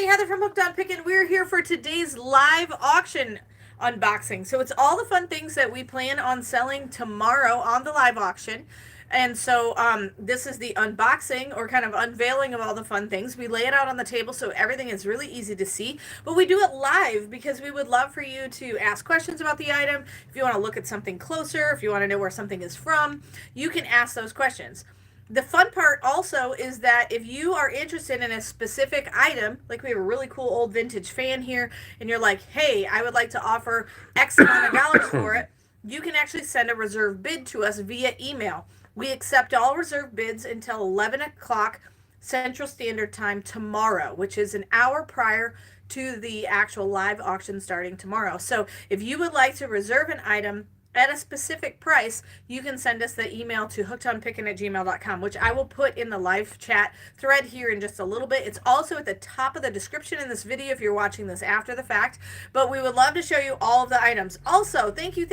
Heather from Hookedonpickin. We're here for today's live auction unboxing. So it's all the fun things that we plan on selling tomorrow on the live auction. And so this is the unboxing or kind of unveiling of all the fun things. We lay it out on the table so everything is really easy to see. But we do it live because we would love for you to ask questions about the item. If you want to look at something closer, if you want to know where something is from, you can ask those questions. The fun part also is that if you are interested in a specific item, like we have a really cool old vintage fan here, and you're like, hey, I would like to offer X amount of dollars for it, you can actually send a reserve bid to us via email. We accept all reserve bids until 11 o'clock Central Standard Time tomorrow, which is an hour prior to the actual live auction starting tomorrow. So if you would like to reserve an item at a specific price, you can send us the email to hookedonpickin@gmail.com, which I will put in the live chat thread here in just a little bit. It's also at the top of the description in this video if you're watching this after the fact, but we would love to show you all of the items. Also, thank you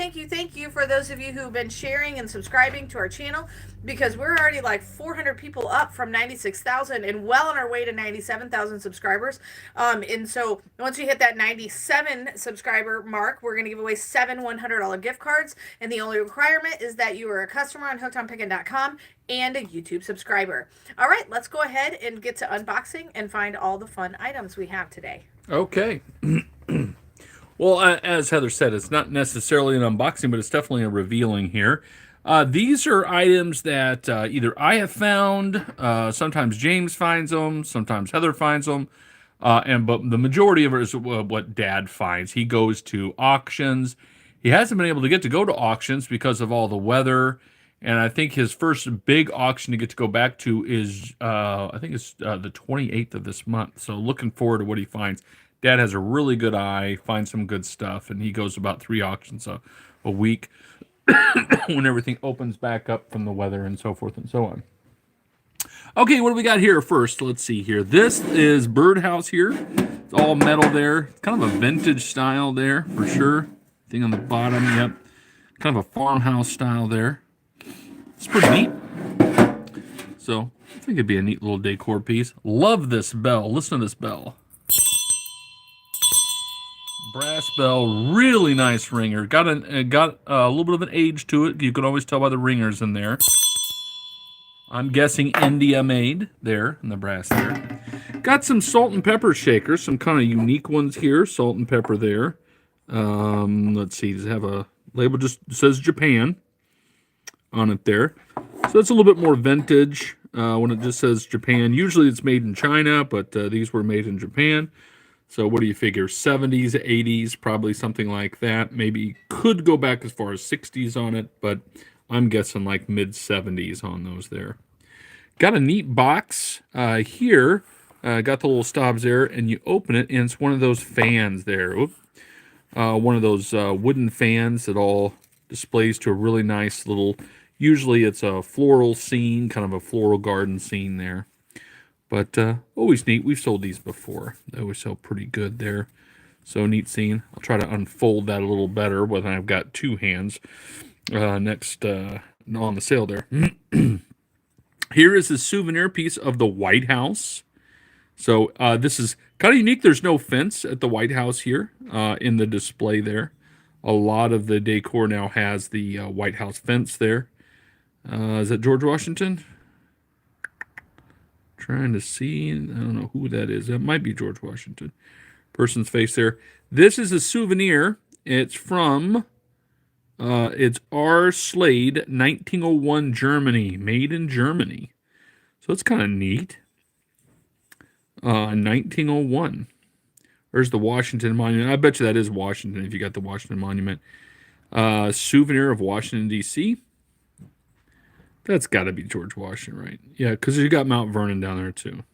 for those of you who've been sharing and subscribing to our channel, because we're already like 400 people up from 96,000 and well on our way to 97,000 subscribers. And so once we hit that 97 subscriber mark, we're going to give away 7 $100 gift cards. And the only requirement is that you are a customer on hookedonpickin.com and a YouTube subscriber. All right, let's go ahead and get to unboxing and find all the fun items we have today. Okay. Well, as Heather said, it's not necessarily an unboxing, but it's definitely a revealing here. These are items that either I have found, sometimes James finds them, sometimes Heather finds them, but the majority of it is what Dad finds. He goes to auctions. He hasn't been able to get to go to auctions because of all the weather, and I think his first big auction to get to go back to is, I think it's the 28th of this month. So looking forward to what he finds. Dad has a really good eye, finds some good stuff, and he goes about 3 auctions a week when everything opens back up from the weather and so forth and so on. Okay, what do we got here first? Let's see here. This is Birdhouse here. It's all metal there. It's kind of a vintage style there for sure. Thing on the bottom, yep. Kind of a farmhouse style there. It's pretty neat. So, I think it'd be a neat little decor piece. Love this bell. Listen to this bell. Brass bell, really nice ringer. Got a little bit of an age to it. You can always tell by the ringers in there. I'm guessing India made there in the brass there. Got some salt and pepper shakers, some kind of unique ones here. Salt and pepper there. Let's see. Does it have a label? Just says Japan on it there. So it's a little bit more vintage when it just says Japan. Usually it's made in China, but these were made in Japan. So what do you figure? 70s, 80s, probably something like that. Maybe could go back as far as 60s on it, but I'm guessing like mid 70s on those there. Got a neat box here. Got the little stobs there, and you open it, and it's one of those fans there. One of those wooden fans that all displays to a really nice little, usually it's a floral scene, kind of a floral garden scene there. But always neat. We've sold these before. They always sell pretty good there. So neat scene. I'll try to unfold that a little better when I've got 2 hands next on the sale there. Here is a souvenir piece of the White House. So this is kind of unique. There's no fence at the White House here in the display there. A lot of the decor now has the White House fence there. Is that George Washington? Trying to see. I don't know who that is. That might be George Washington. Person's face there. This is a souvenir. It's from, it's R. Slade, 1901 Germany. Made in Germany. So it's kind of neat. 1901. There's the Washington Monument. I bet you that is Washington if you got the Washington Monument. Souvenir of Washington, D.C. That's got to be George Washington, right? Yeah, because you got Mount Vernon down there, too.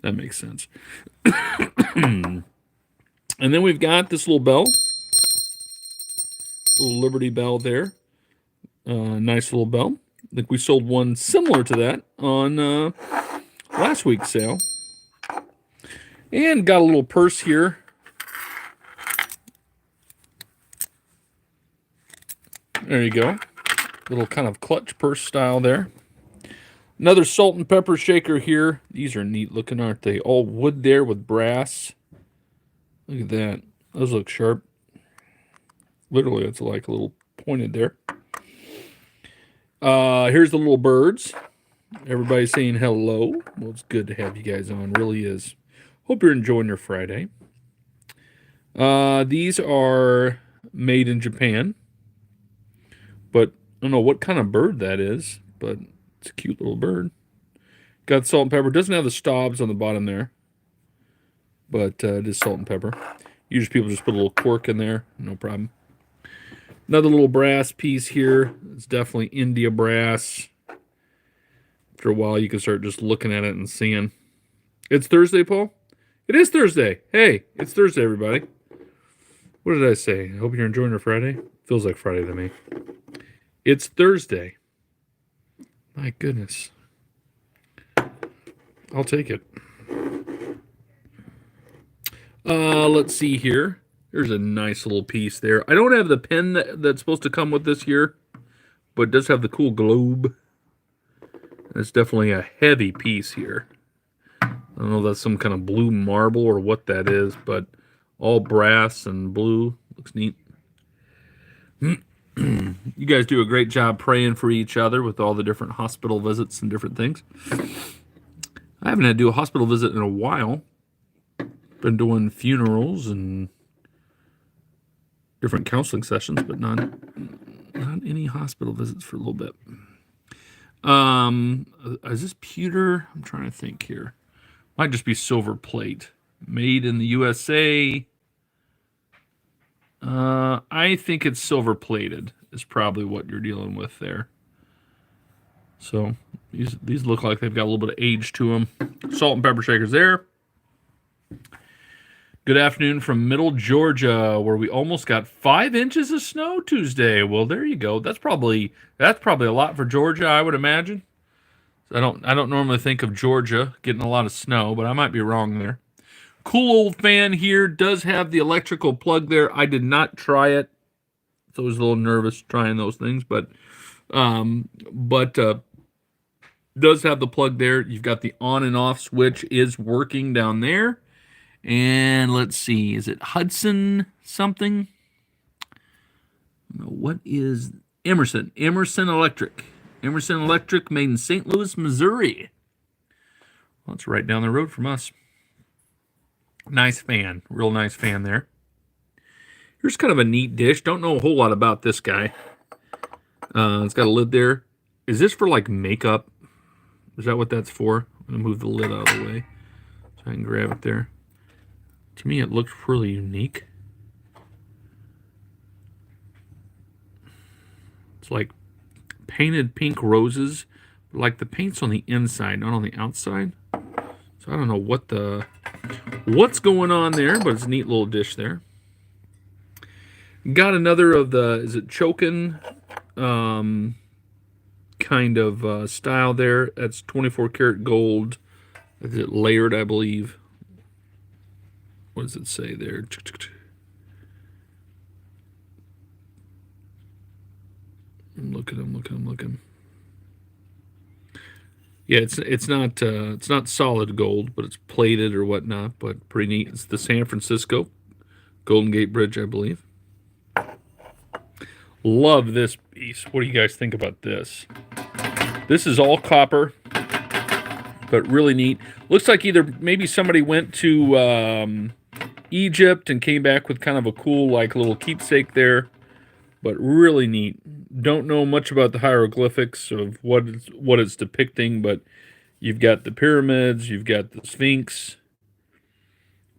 That makes sense. And then we've got this little bell. Little Liberty Bell there. Nice little bell. I think we sold one similar to that on last week's sale. And got a little purse here. There you go. Little kind of clutch purse style there. Another salt and pepper shaker here. These are neat looking, aren't they? All wood there with brass. Look at that. Those look sharp. Literally, it's like a little pointed there. Here's the little birds. Everybody's saying hello. Well, it's good to have you guys on. Really is. Hope you're enjoying your Friday. These are made in Japan. But I don't know what kind of bird that is. But it's a cute little bird. Got salt and pepper. Doesn't have the stobs on the bottom there. But it is salt and pepper. Usually people just put a little cork in there. No problem. Another little brass piece here. It's definitely India brass. After a while, you can start just looking at it and seeing. It's Thursday, Paul? It is Thursday. Hey, it's Thursday, everybody. What did I say? I hope you're enjoying your Friday. Feels like Friday to me. It's Thursday. My goodness. I'll take it. Let's see here. There's a nice little piece there. I don't have the pen that's supposed to come with this here, but it does have the cool globe. It's definitely a heavy piece here. I don't know if that's some kind of blue marble or what that is, but all brass and blue. Looks neat. You guys do a great job praying for each other with all the different hospital visits and different things. I haven't had to do a hospital visit in a while. Been doing funerals and different counseling sessions, but not any hospital visits for a little bit. Is this pewter? I'm trying to think here. Might just be silver plate. Made in the USA. I think it's silver plated is probably what you're dealing with there. So these look like they've got a little bit of age to them. Salt and pepper shakers there. Good afternoon from Middle Georgia, where we almost got 5 inches of snow Tuesday. Well, there you go. That's probably a lot for Georgia, I would imagine. I don't normally think of Georgia getting a lot of snow, but I might be wrong there. Cool old fan here does have the electrical plug there. I did not try it, so I was a little nervous trying those things, but does have the plug there. You've got the on and off switch is working down there. And let's see, is it Hudson something? What is Emerson? Emerson Electric. Emerson Electric, made in St. Louis, Missouri. Well, it's right down the road from us. Nice fan. Real nice fan there. Here's kind of a neat dish. Don't know a whole lot about this guy. It's got a lid there. Is this for like makeup? Is that what that's for? I'm going to move the lid out of the way so I can grab it there. To me, it looks really unique. It's like painted pink roses, but like the paint's on the inside, not on the outside. So I don't know what's going on there, but it's a neat little dish there. Got another of the, is it chokin kind of style there. That's 24 karat gold. Is it layered, I believe? What does it say there? I'm looking. Yeah, it's not solid gold, but it's plated or whatnot. But pretty neat. It's the San Francisco Golden Gate Bridge, I believe. Love this piece. What do you guys think about this? This is all copper, but really neat. Looks like either maybe somebody went to Egypt and came back with kind of a cool like little keepsake there, but really neat. Don't know much about the hieroglyphics of what it's depicting, but you've got the pyramids, you've got the Sphinx,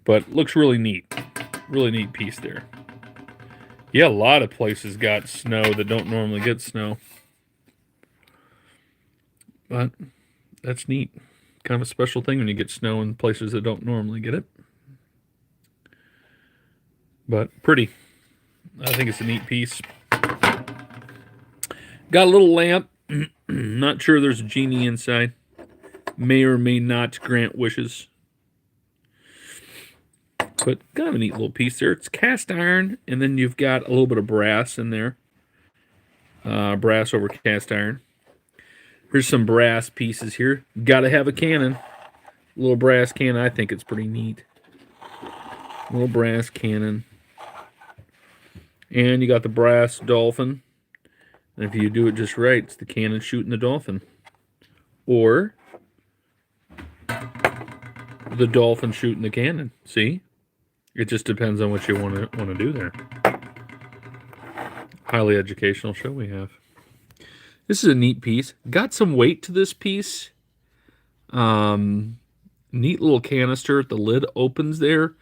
but looks really neat. Really neat piece there. Yeah, a lot of places got snow that don't normally get snow, but that's neat. Kind of a special thing when you get snow in places that don't normally get it. But pretty. I think it's a neat piece. Got a little lamp. Not sure there's a genie inside. May or may not grant wishes. But kind of a neat little piece there. It's cast iron, and then you've got a little bit of brass in there. Brass over cast iron. Here's some brass pieces here. Gotta have a cannon. Little brass cannon. I think it's pretty neat. Little brass cannon. And you got the brass dolphin. And if you do it just right, it's the cannon shooting the dolphin. Or the dolphin shooting the cannon. See? It just depends on what you want to do there. Highly educational show we have. This is a neat piece. Got some weight to this piece. Neat little canister. The lid opens there,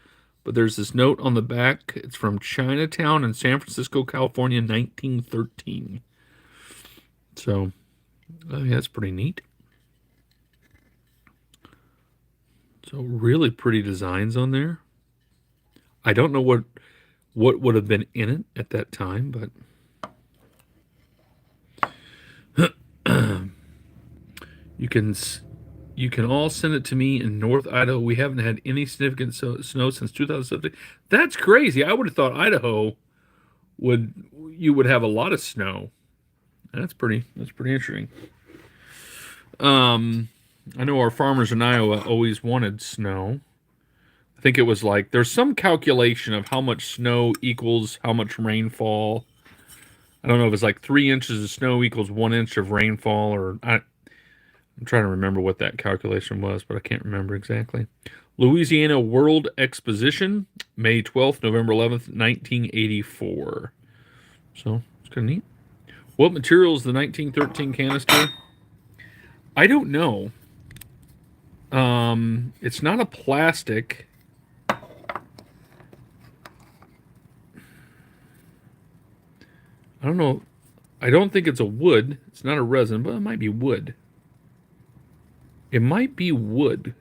but there's this note on the back. It's from Chinatown in San Francisco, California, 1913. So, yeah, that's pretty neat. So really pretty designs on there. I don't know what would have been in it at that time, but you can all send it to me in North Idaho. We haven't had any significant snow since 2017. That's crazy. I would have thought Idaho you would have a lot of snow. That's pretty interesting. I know our farmers in Iowa always wanted snow. I think it was like there's some calculation of how much snow equals how much rainfall. I don't know if it's like 3 inches of snow equals 1 inch of rainfall, or I'm trying to remember what that calculation was, but I can't remember exactly. Louisiana World Exposition, May 12th, November 11th, 1984. So it's kind of neat. What material is the 1913 canister? I don't know. It's not a plastic. I don't know. I don't think it's a wood. It's not a resin, but it might be wood. It might be wood.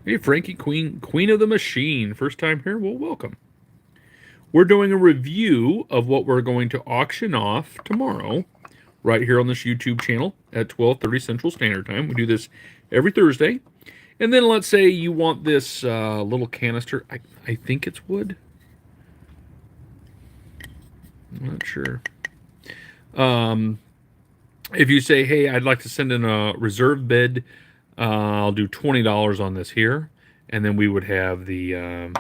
Hey, Frankie, Queen of the Machine. First time here? Well, welcome. We're doing a review of what we're going to auction off tomorrow, right here on this YouTube channel at 12:30 Central Standard Time. We do this every Thursday. And then let's say you want this little canister. I think it's wood. I'm not sure. If you say, hey, I'd like to send in a reserve bid, I'll do $20 on this here. And then we would have the,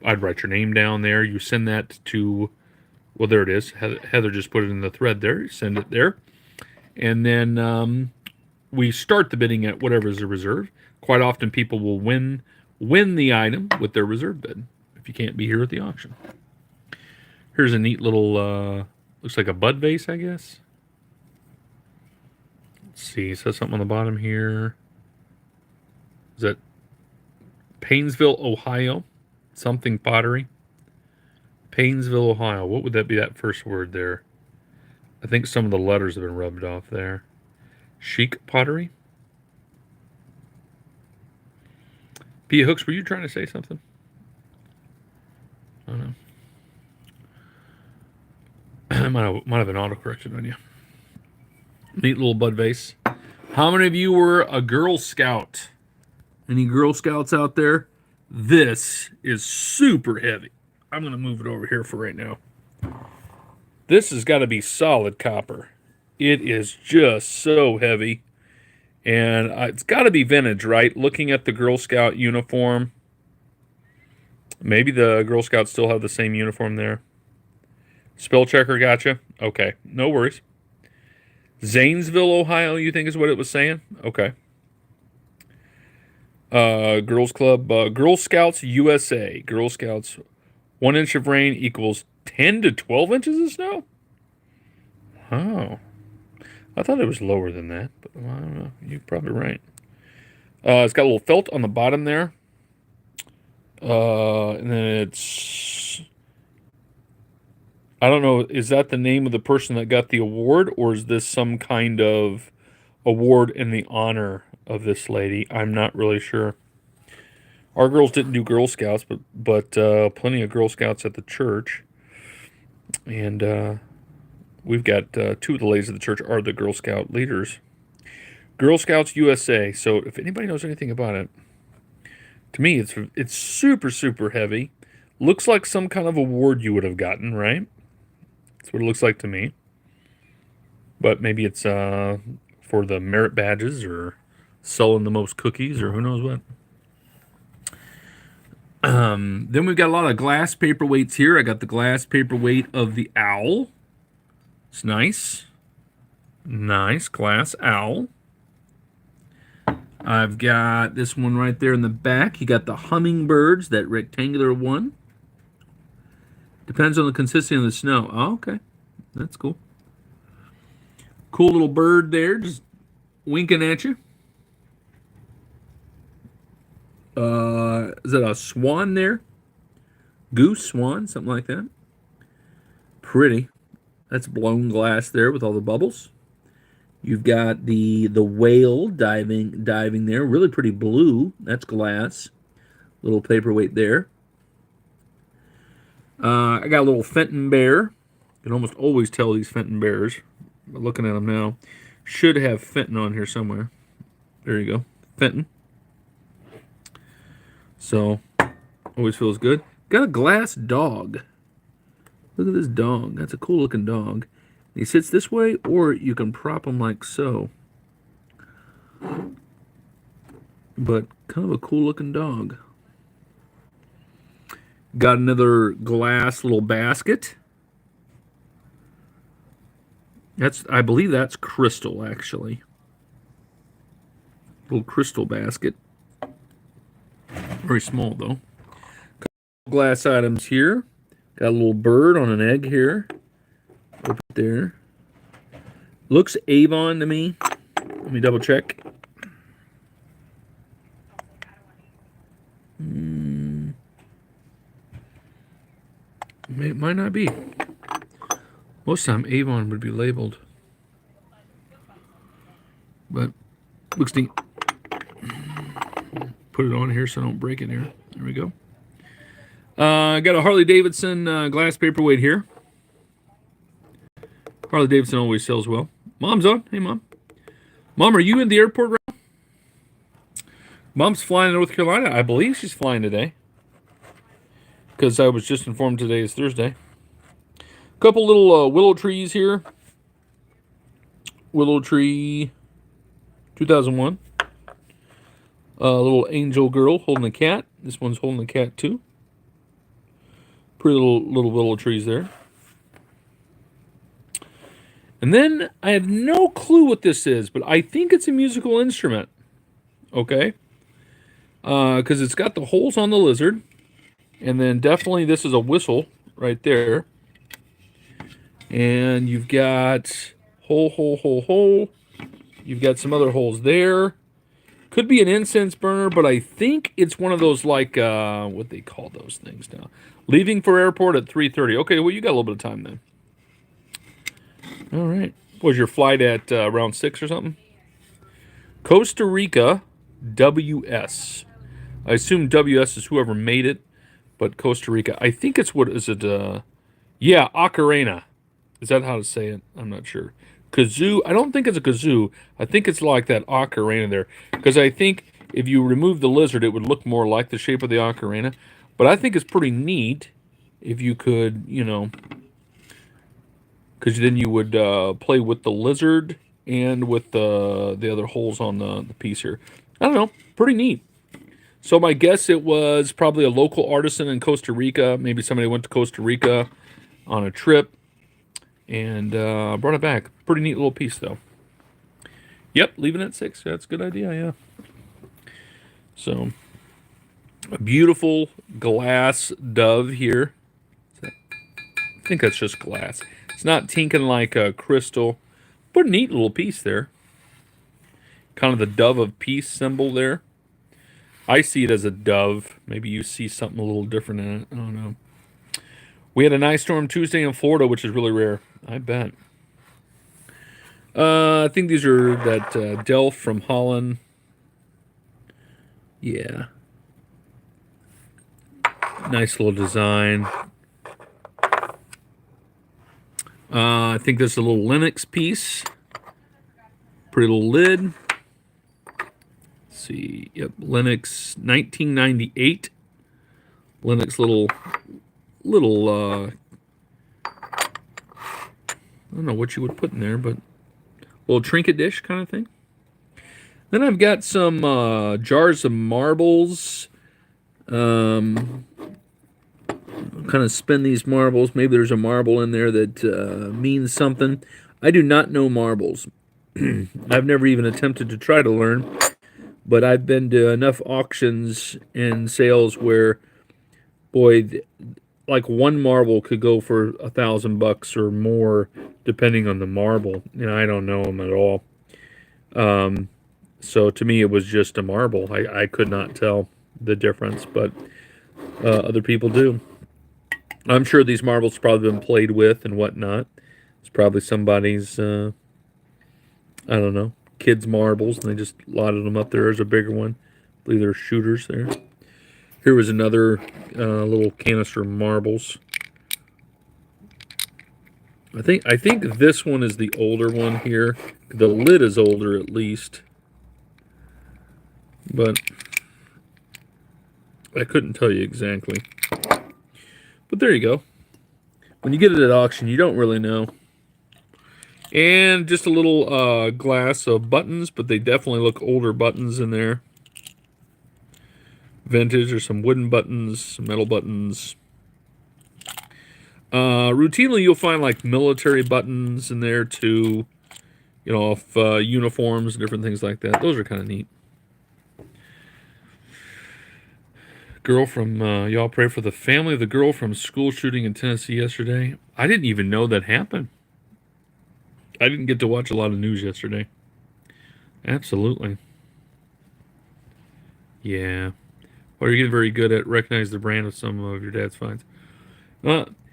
I'd write your name down there. You send that to, well, there it is. Heather just put it in the thread there. You send it there. And then we start the bidding at whatever is the reserve. Quite often people will win the item with their reserve bid if you can't be here at the auction. Here's a neat little, looks like a bud vase, I guess. Let's see, it says something on the bottom here. Is that Painesville, Ohio? Something pottery. Painesville, Ohio. What would that be, that first word there? I think some of the letters have been rubbed off there. Chic pottery? Pia Hooks, were you trying to say something? I don't know. might have been auto-corrected on you. Neat little bud vase. How many of you were a Girl Scout? Any Girl Scouts out there? This is super heavy. I'm going to move it over here for right now. This has got to be solid copper. It is just so heavy. And it's got to be vintage, right? Looking at the Girl Scout uniform. Maybe the Girl Scouts still have the same uniform there. Spell checker, gotcha. Okay, no worries. Zanesville, Ohio, you think is what it was saying? Okay. Girls Club, Girl Scouts USA. Girl Scouts, 1 inch of rain equals 10 to 12 inches of snow? Oh. I thought it was lower than that, but I don't know. You're probably right. It's got a little felt on the bottom there. And then it's, I don't know, is that the name of the person that got the award, or is this some kind of award in the honor of this lady? I'm not really sure. Our girls didn't do Girl Scouts, but plenty of Girl Scouts at the church. And we've got two of the ladies of the church are the Girl Scout leaders. Girl Scouts USA. So if anybody knows anything about it, to me it's super, super heavy. Looks like some kind of award you would have gotten, right? That's what it looks like to me. But maybe it's for the merit badges or selling the most cookies or who knows what. Then we've got a lot of glass paperweights here. I got the glass paperweight of the owl. It's nice. Nice glass owl. I've got this one right there in the back. You got the hummingbirds, that rectangular one. Depends on the consistency of the snow. Oh, okay. That's cool. Cool little bird there, just winking at you. Is that a swan there? Goose, swan, something like that. Pretty. That's blown glass there with all the bubbles. You've got the whale diving there. Really pretty blue. That's glass. Little paperweight there. I got a little Fenton bear. You can almost always tell these Fenton bears by looking at them now. Should have Fenton on here somewhere. There you go. Fenton. So, always feels good. Got a glass dog. Look at this dog. That's a cool looking dog. He sits this way, or you can prop him like so. But kind of a cool looking dog. Got another glass little basket. I believe that's crystal, actually. Little crystal basket. Very small, though. Glass items here. Got a little bird on an egg here. Up there. Looks Avon to me. Let me double check. It might not be. Most time Avon would be labeled. But looks neat. Put it on here so I don't break it here. There we go. Got a Harley Davidson glass paperweight here. Harley Davidson always sells well. Mom's on. Hey, Mom. Mom, are you in the airport right now? Mom's flying to North Carolina. I believe she's flying today. Because I was just informed today is Thursday. Couple little willow trees here. Willow tree 2001. Little angel girl holding a cat. This one's holding a cat too. Pretty little willow trees there. And then I have no clue what this is, but I think it's a musical instrument. Okay? Because it's got the holes on the lizard. And then definitely this is a whistle right there. And you've got hole. You've got some other holes there. Could be an incense burner, but I think it's one of those like, what they call those things now. Leaving for airport at 3:30. Okay, well, you got a little bit of time then. All right. Was your flight at around 6 or something? Costa Rica, WS. I assume WS is whoever made it, but Costa Rica. I think it's what is it? Yeah, ocarina. Is that how to say it? I'm not sure. Kazoo. I don't think it's a kazoo. I think it's like that ocarina there. Because I think if you remove the lizard, it would look more like the shape of the ocarina. But I think it's pretty neat if you could, you know, because then you would play with the lizard and with the other holes on the piece here. I don't know. Pretty neat. So my guess it was probably a local artisan in Costa Rica. Maybe somebody went to Costa Rica on a trip and brought it back. Pretty neat little piece, though. Yep, leaving at 6. That's a good idea, yeah. So, a beautiful glass dove here. I think that's just glass. It's not tinking like a crystal, but a neat little piece there. Kind of the dove of peace symbol there. I see it as a dove. Maybe you see something a little different in it. I don't know. We had a nice storm Tuesday in Florida, which is really rare. I bet. I think these are that Delft from Holland. Yeah. Nice little design. I think this is a little Linux piece. Pretty little lid. Let's see. Yep, Linux 1998. Linux little I don't know what you would put in there, but Little trinket dish kind of thing. Then I've got some jars of marbles. Kind of spin these marbles. Maybe there's a marble in there that means something. I do not know marbles. I've never even attempted to try to learn, but I've been to enough auctions and sales where, boy, like one marble could go for $1,000 or more, depending on the marble. I don't know them at all. So to me, it was just a marble. I could not tell the difference, but other people do. I'm sure these marbles have probably been played with and whatnot. It's probably somebody's, I don't know, kids' marbles, and they just lotted them up there as a bigger one. I believe they're shooters there. Here was another little canister of marbles. I think this one is the older one here. The lid is older at least. But I couldn't tell you exactly. But there you go. When you get it at auction, you don't really know. And just a little glass of buttons, but they definitely look older buttons in there. Vintage, or some wooden buttons, some metal buttons. Routinely, you'll find like military buttons in there too. Off uniforms and different things like that. Those are kind of neat. Girl from, y'all pray for the family of the girl from school shooting in Tennessee yesterday. I didn't even know that happened. I didn't get to watch a lot of news yesterday. Absolutely. Yeah. Well, you're getting very good at recognize the brand of some of your dad's finds.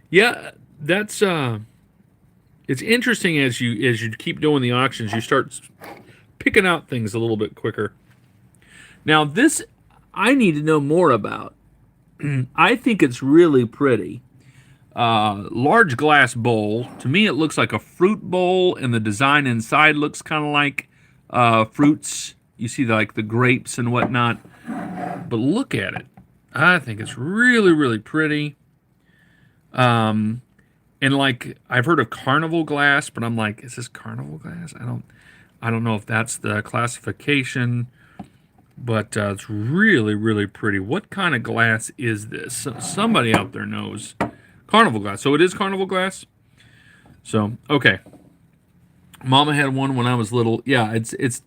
Yeah, that's it's interesting as you keep doing the auctions, you start picking out things a little bit quicker. Now this I need to know more about. I think it's really pretty. Large glass bowl. To me, it looks like a fruit bowl, and the design inside looks kind of like fruits. You see, like the grapes and whatnot. But look at it. I think it's really, really pretty. And like I've heard of carnival glass, but I'm like, is this carnival glass? I don't know if that's the classification. But it's really, really pretty. What kind of glass is this? Somebody out there knows. Carnival glass. So it is carnival glass? So, okay. Mama had one when I was little. Yeah, it's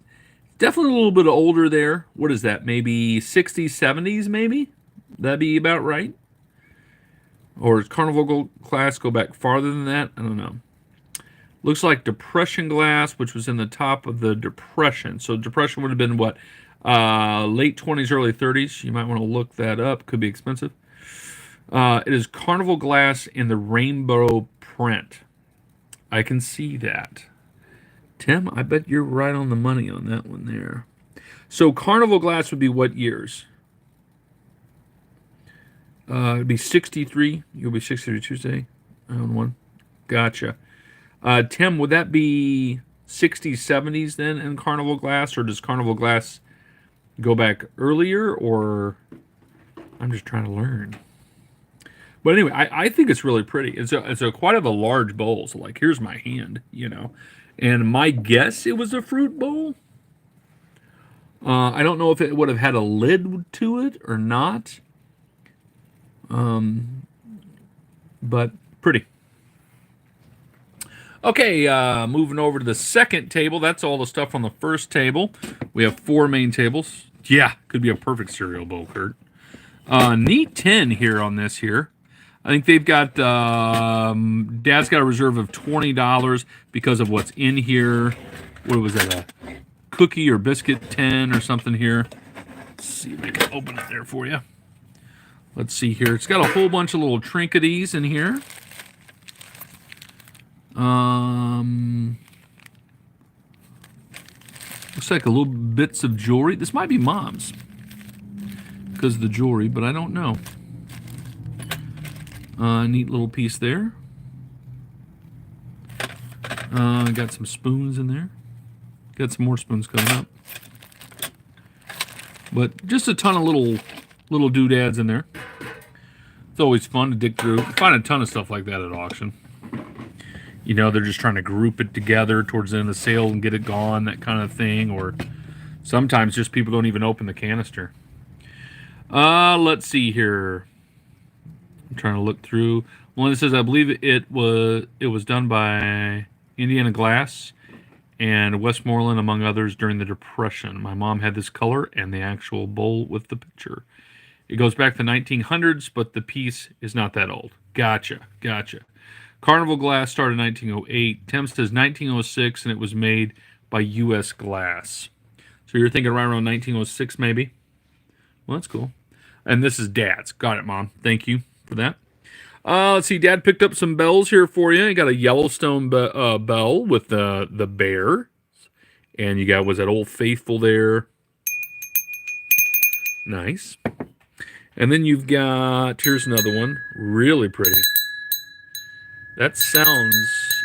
definitely a little bit older there. What is that? Maybe 60s, 70s, maybe? That'd be about right? Or does carnival glass go back farther than that? I don't know. Looks like Depression glass, which was in the top of the Depression. So Depression would have been what? Late 20s, early 30s. You might want to look that up. Could be expensive. It is carnival glass in the rainbow print. I can see that. Tim, I bet you're right on the money on that one there. So carnival glass would be what years? It'd be 63. You'll be 63 Tuesday. I own one. Gotcha. Tim, would that be 60s, 70s then in carnival glass? Or does carnival glass go back earlier? Or I'm just trying to learn. But anyway, I think it's really pretty. It's a quite of a large bowl. So like, here's my hand, And my guess, it was a fruit bowl. I don't know if it would have had a lid to it or not. But pretty. Okay, moving over to the second table. That's all the stuff on the first table. We have 4 main tables. Yeah, could be a perfect cereal bowl, Kurt. Neat tin here on this here. I think they've got, Dad's got a reserve of $20 because of what's in here. What was that, a cookie or biscuit tin or something here? Let's see if I can open it there for you. Let's see here. It's got a whole bunch of little trinketies in here. Looks like a little bits of jewelry. This might be Mom's because of the jewelry, but I don't know. Neat little piece there. Got some spoons in there. Got some more spoons coming up. But just a ton of little doodads in there. It's always fun to dig through. You find a ton of stuff like that at auction. You know, they're just trying to group it together towards the end of the sale and get it gone, that kind of thing. Or sometimes just people don't even open the canister. Let's see here. I'm trying to look through. One that says, I believe it was done by Indiana Glass and Westmoreland, among others, during the Depression. My mom had this color and the actual bowl with the picture. It goes back to the 1900s, but the piece is not that old. Gotcha. Carnival Glass started in 1908. Tim says 1906, and it was made by U.S. Glass. So you're thinking right around 1906, maybe? Well, that's cool. And this is Dad's. Got it, Mom. Thank you for that. Let's see. Dad picked up some bells here for you. You got a Yellowstone bell with the bear. And you got, was that Old Faithful there? Nice. And then you've got, here's another one. Really pretty. That sounds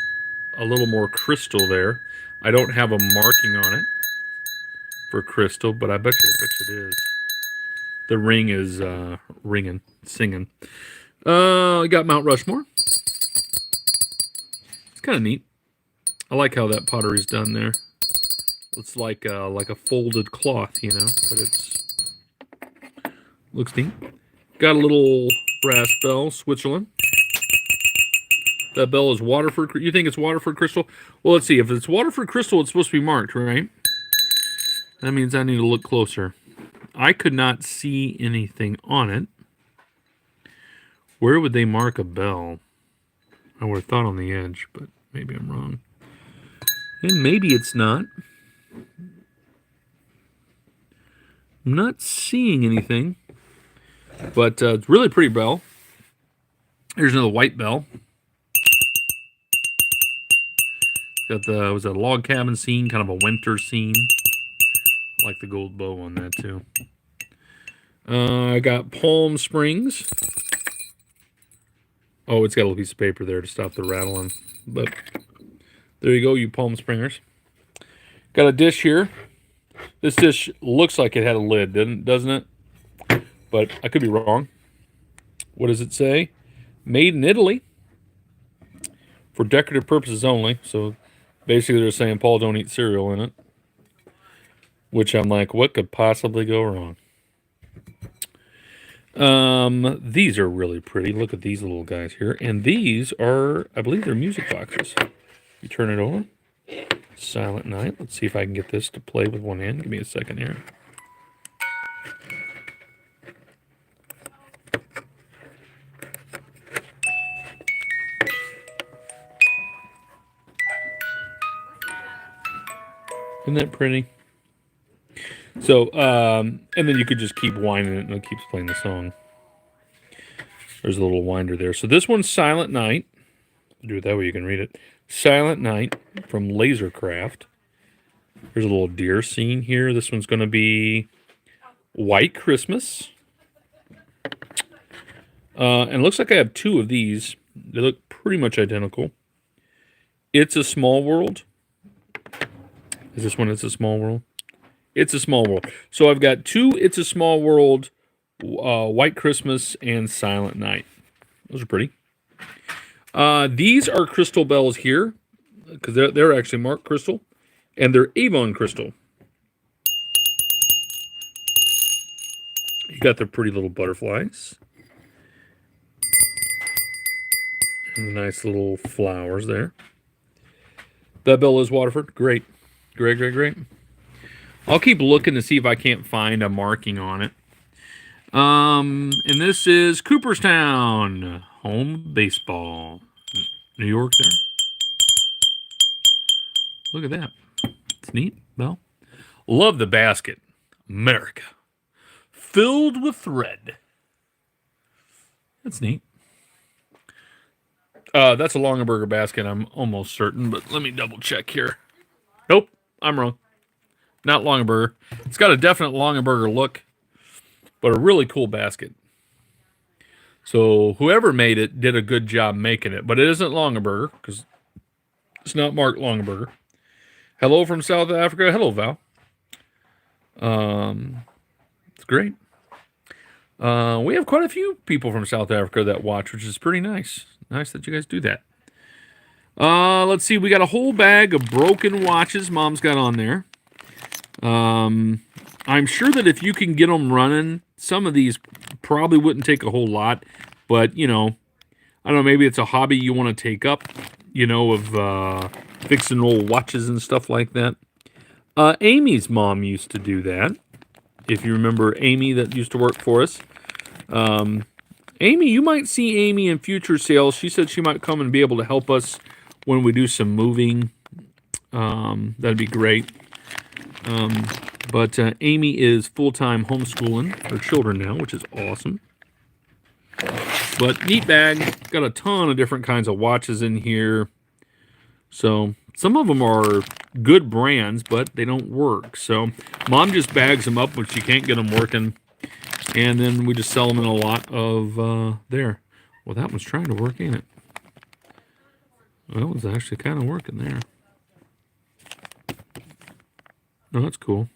a little more crystal there. I don't have a marking on it for crystal, but I bet you it is. The ring is ringing, singing. I got Mount Rushmore. It's kind of neat. I like how that pottery's done there. It's like a folded cloth, you know, but it's looks neat. Got a little brass bell, Switzerland. That bell is Waterford. You think it's Waterford crystal? Well, let's see. If it's Waterford crystal, it's supposed to be marked, right? That means I need to look closer. I could not see anything on it. Where would they mark a bell? I would have thought on the edge, but maybe I'm wrong. And maybe it's not. I'm not seeing anything. But it's really pretty bell. Here's another white bell. Got the, was that a log cabin scene, kind of a winter scene. I like the gold bow on that too. I got Palm Springs. Oh, it's got a little piece of paper there to stop the rattling. But there you go, you Palm Springers. Got a dish here. This dish looks like it had a lid, doesn't it? But I could be wrong. What does it say? Made in Italy. For decorative purposes only. So basically they're saying, Paul, don't eat cereal in it. Which I'm like, what could possibly go wrong? These are really pretty. Look at these little guys here. And these are, I believe they're music boxes. You turn it over. Silent Night. Let's see if I can get this to play with one hand. Give me a second here. Isn't that pretty? So, and then you could just keep winding it and it keeps playing the song. There's a little winder there. So this one's Silent Night. Do it that way you can read it. Silent Night from Lasercraft. There's a little deer scene here. This one's going to be White Christmas. And it looks like I have two of these. They look pretty much identical. It's a Small World. Is this one It's a Small World? It's a Small World. So I've got two It's a Small World, White Christmas, and Silent Night. Those are pretty. These are crystal bells here, because they're actually marked crystal, and they're Avon crystal. You got the pretty little butterflies. And the nice little flowers there. That bell is Waterford. Great. Great. I'll keep looking to see if I can't find a marking on it. And this is Cooperstown. Home baseball. New York there. Look at that. It's neat, Bell. Love the basket. America. Filled with thread. That's neat. That's a Longaberger basket, I'm almost certain, but let me double check here. Nope, I'm wrong. Not Longaberger. It's got a definite Longaberger look, but a really cool basket. So whoever made it did a good job making it, but it isn't Longaberger because it's not marked Longaberger. Hello from South Africa. Hello, Val. It's great. We have quite a few people from South Africa that watch, which is pretty nice. Nice that you guys do that. Let's see. We got a whole bag of broken watches Mom's got on there. I'm sure that if you can get them running, some of these probably wouldn't take a whole lot. But, you know, I don't know, maybe it's a hobby you want to take up, you know, of fixing old watches and stuff like that. Amy's mom used to do that. If you remember Amy that used to work for us. Amy, you might see Amy in future sales. She said she might come and be able to help us when we do some moving. That'd be great. But Amy is full-time homeschooling her children now, which is awesome. But neat bag. Got a ton of different kinds of watches in here. So some of them are good brands, but they don't work. So Mom just bags them up when she can't get them working. And then we just sell them in a lot of there. Well, that one's trying to work, ain't it? Well, it was actually kind of working there. Oh, that's cool.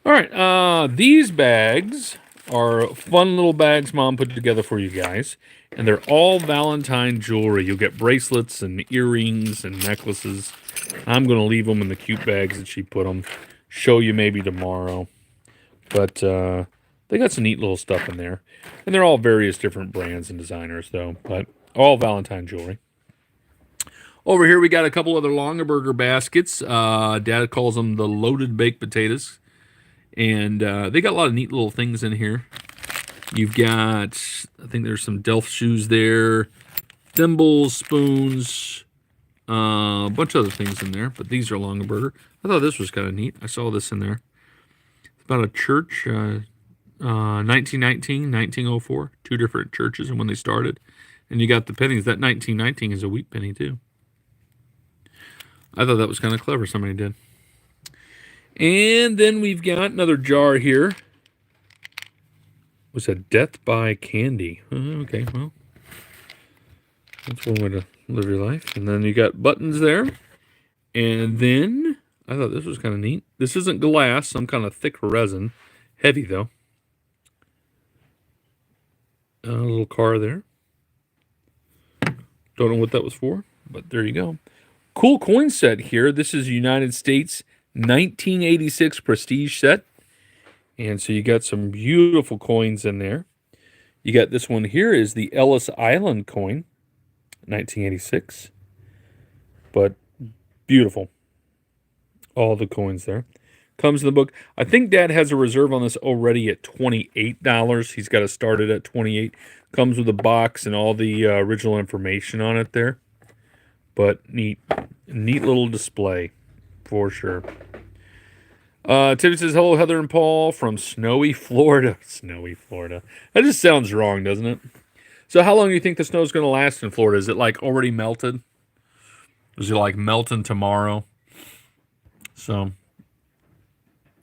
All right, these bags are fun little bags Mom put together for you guys. And they're all Valentine jewelry. You'll get bracelets and earrings and necklaces. I'm going to leave them in the cute bags that she put them. Show you maybe tomorrow. But they got some neat little stuff in there. And they're all various different brands and designers, though. But all Valentine jewelry. Over here, we got a couple other Longaberger baskets. Dad calls them the loaded baked potatoes. And they got a lot of neat little things in here. You've got, I think there's some Delft shoes there. Thimbles, spoons, a bunch of other things in there. But these are Longaberger. I thought this was kind of neat. I saw this in there. It's about a church, 1919, 1904. Two different churches and when they started. And you got the pennies. That 1919 is a wheat penny, too. I thought that was kind of clever, somebody did. And then we've got another jar here. Was a death by candy. Okay, well, that's one way to live your life. And then you got buttons there. And then, I thought this was kind of neat. This isn't glass, some kind of thick resin. Heavy, though. A little car there. Don't know what that was for, but there you go. Cool coin set here. This is United States 1986 Prestige set. And so you got some beautiful coins in there. You got this one here is the Ellis Island coin, 1986. But beautiful. All the coins there. Comes in the book. I think Dad has a reserve on this already at $28. He's got to start it at $28. Comes with a box and all the original information on it there. But neat little display for sure. Tiffany says, hello, Heather and Paul from snowy Florida. Snowy Florida. That just sounds wrong, doesn't it? So how long do you think the snow's going to last in Florida? Is it like already melted? Is it like melting tomorrow? So,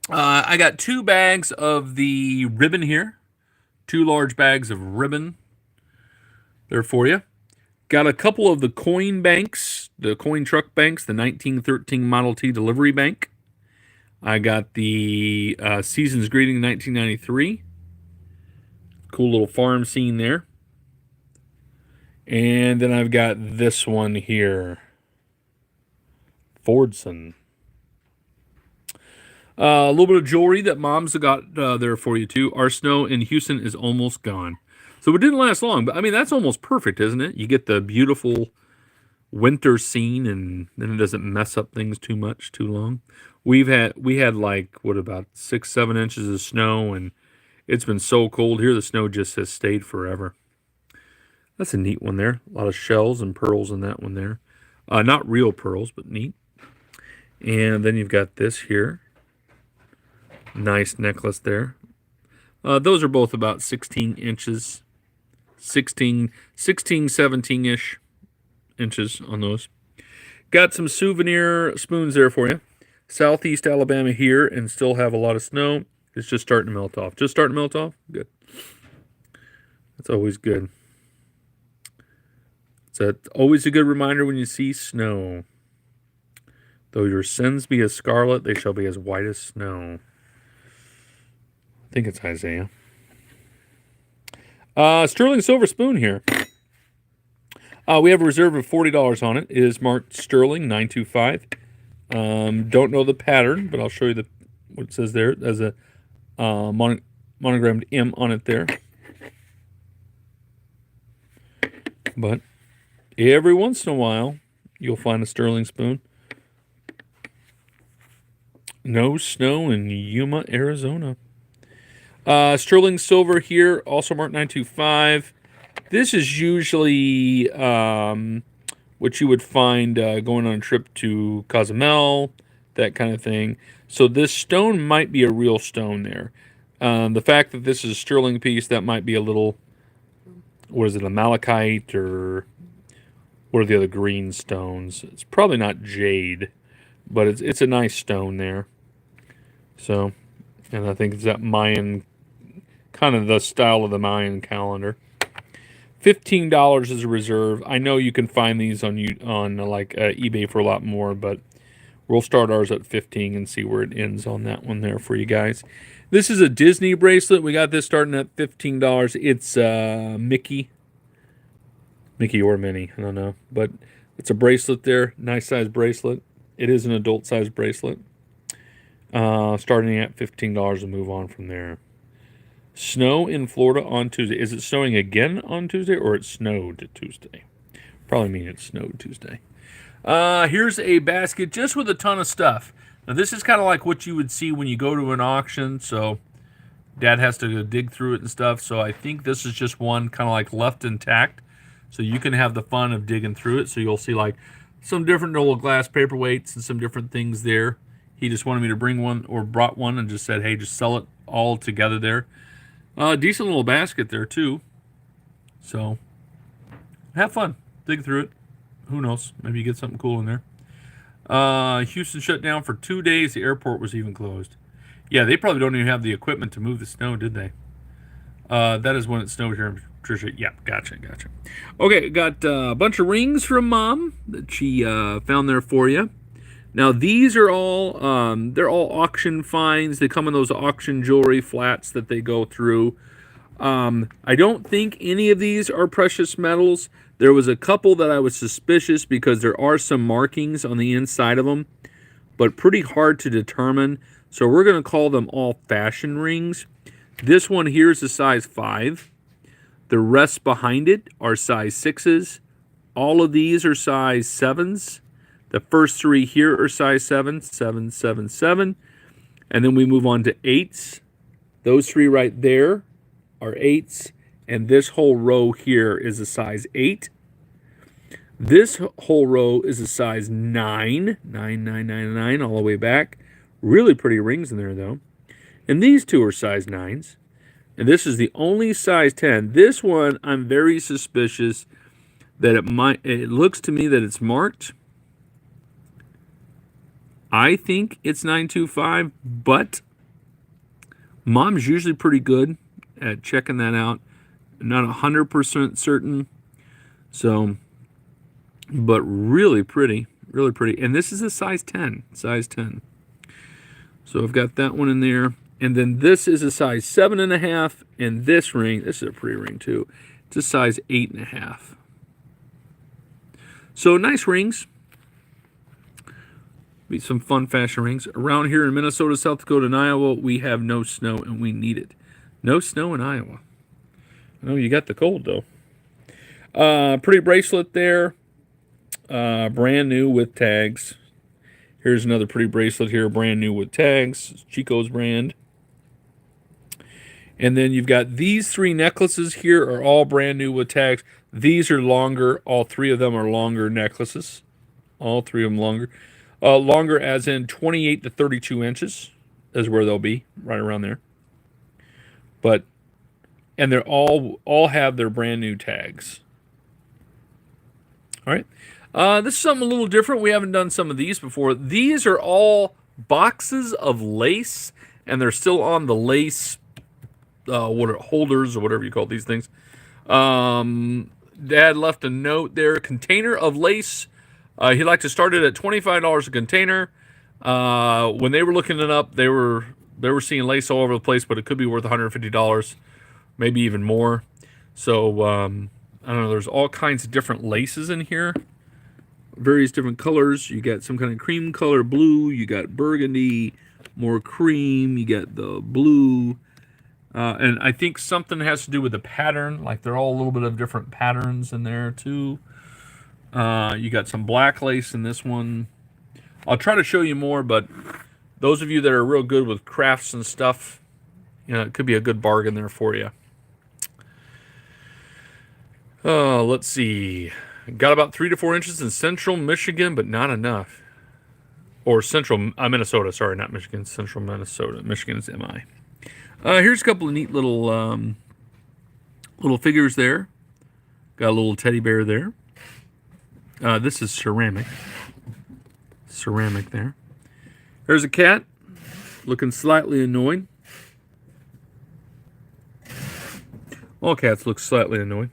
I got 2 bags of the ribbon here. 2 large bags of ribbon. There for you. Got a couple of the coin banks, the coin truck banks, the 1913 Model T delivery bank. I got the Season's Greeting 1993. Cool little farm scene there. And then I've got this one here. Fordson. A little bit of jewelry that Mom's got there for you, too. Our snow in Houston is almost gone. So it didn't last long, but I mean, that's almost perfect, isn't it? You get the beautiful winter scene, and then it doesn't mess up things too much, too long. We had like, what, about 6-7 inches of snow, and it's been so cold here, the snow just has stayed forever. That's a neat one there. A lot of shells and pearls in that one there. Not real pearls, but neat. And then you've got this here. Nice necklace there. Those are both about 16 inches. 16, 17-ish inches on those. Got some souvenir spoons there for you. Southeast Alabama here and still have a lot of snow. It's just starting to melt off. Just starting to melt off? Good. That's always good. It's always a good reminder when you see snow. Though your sins be as scarlet, they shall be as white as snow. I think it's Isaiah. Sterling silver spoon here. We have a reserve of $40 on it. It is marked Sterling 925. Don't know the pattern, but I'll show you what it says there. There's a monogrammed M on it there. But every once in a while, you'll find a sterling spoon. No snow in Yuma, Arizona. Sterling silver here, also marked 925. This is usually what you would find going on a trip to Cozumel, that kind of thing. So this stone might be a real stone there. The fact that this is a sterling piece, that might be a little, what is it, a malachite, or what are the other green stones? It's probably not jade, but it's a nice stone there. So, and I think it's that Mayan, kind of the style of the Mayan calendar. $15 is a reserve. I know you can find these on eBay for a lot more, but we'll start ours at $15 and see where it ends on that one there for you guys. This is a Disney bracelet. We got this starting at $15. It's Mickey or Minnie, I don't know, but it's a bracelet there. Nice size bracelet. It is an adult size bracelet. Starting at $15 and move on from there. Snow in Florida on Tuesday. Is it snowing again on Tuesday, or it snowed Tuesday? Probably mean it snowed Tuesday. Here's a basket just with a ton of stuff. Now, this is kind of like what you would see when you go to an auction, so Dad has to dig through it and stuff. So I think this is just one kind of like left intact, so you can have the fun of digging through it. So you'll see like some different old glass paperweights and some different things there. He just wanted me to bring one, or brought one, and just said, hey, just sell it all together there. Decent little basket there, too. So, have fun. Dig through it. Who knows? Maybe you get something cool in there. Houston shut down for 2 days. The airport was even closed. Yeah, they probably don't even have the equipment to move the snow, did they? That is when it snowed here in Patricia. Yeah, gotcha. Okay, got a bunch of rings from Mom that she found there for you. Now, these are all, they're all auction finds. They come in those auction jewelry flats that they go through. I don't think any of these are precious metals. There was a couple that I was suspicious because there are some markings on the inside of them, but pretty hard to determine. So we're going to call them all fashion rings. This one here is a size 5. The rest behind it are size 6s. All of these are size 7s. The first 3 here are size 7, 7, 7, 7. And then we move on to 8s. Those 3 right there are 8s. And this whole row here is a size 8. This whole row is a size 9. 9, 9, 9, 9, all the way back. Really pretty rings in there, though. And these 2 are size 9s. And this is the only size 10. This one, I'm very suspicious that it looks to me that it's marked. I think it's 925, but Mom's usually pretty good at checking that out. Not 100% certain. So, but really pretty, really pretty. And this is a size 10, size 10. So I've got that one in there. And then this is a size 7.5. And this ring, this is a pretty ring too. It's a size 8.5. So nice rings. Be some fun fashion rings. Around here in Minnesota, South Dakota, and Iowa, we have no snow, and we need it. No snow in Iowa. I know you got the cold, though. Pretty bracelet there. Brand new with tags. Here's another pretty bracelet here, brand new with tags. It's Chico's brand. And then you've got these 3 necklaces here are all brand new with tags. These are longer. All 3 of them are longer necklaces. All 3 of them longer. Longer as in 28 to 32 inches is where they'll be, right around there. But, and they're all have their brand new tags. All right. This is something a little different. We haven't done some of these before. These are all boxes of lace, and they're still on the lace holders or whatever you call these things. Dad left a note there. Container of lace. He'd like to start it at $25 a container. When they were looking it up, they were seeing lace all over the place, but it could be worth $150, maybe even more. So I don't know, there's all kinds of different laces in here. Various different colors. You got some kind of cream color blue. You got burgundy, more cream. You got the blue. And I think something has to do with the pattern. Like they're all a little bit of different patterns in there too. You got some black lace in this one. I'll try to show you more, but those of you that are real good with crafts and stuff, you know, it could be a good bargain there for you. Let's see. Got about 3 to 4 inches in central Michigan, but not enough. Or central Minnesota. Sorry, not Michigan. Central Minnesota. Michigan is MI. Here's a couple of neat little little figures there. Got a little teddy bear there. This is ceramic. Ceramic there. There's a cat looking slightly annoyed. All cats look slightly annoyed.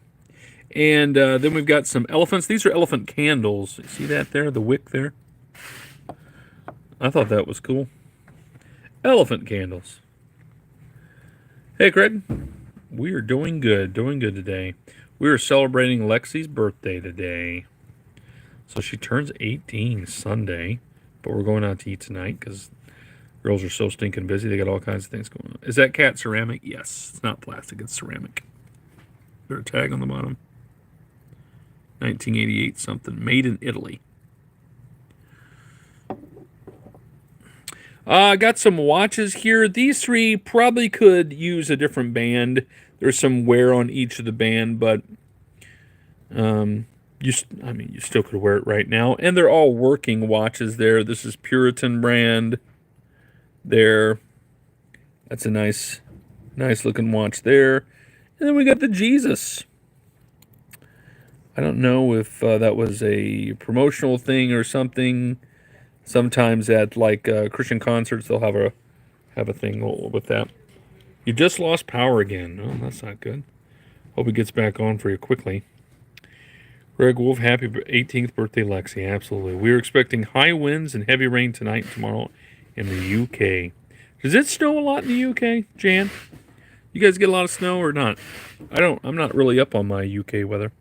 And then we've got some elephants. These are elephant candles. You see that there? The wick there? I thought that was cool. Elephant candles. Hey, Craig. We are doing good. Doing good today. We are celebrating Lexi's birthday today. So she turns 18 Sunday. But we're going out to eat tonight because girls are so stinking busy. They got all kinds of things going on. Is that cat ceramic? Yes. It's not plastic. It's ceramic. Is there a tag on the bottom? 1988 something. Made in Italy. Got some watches here. These 3 probably could use a different band. There's some wear on each of the band, but you still could wear it right now. And they're all working watches there. This is Puritan brand there. That's a nice looking watch there. And then we got the Jesus. I don't know if that was a promotional thing or something. Sometimes at like Christian concerts, they'll have a thing with that. You just lost power again. Oh, that's not good. Hope it gets back on for you quickly. Greg Wolf, happy 18th birthday, Lexi. Absolutely. We're expecting high winds and heavy rain tonight and tomorrow in the UK. Does it snow a lot in the UK, Jan? You guys get a lot of snow or not? I'm not really up on my UK weather.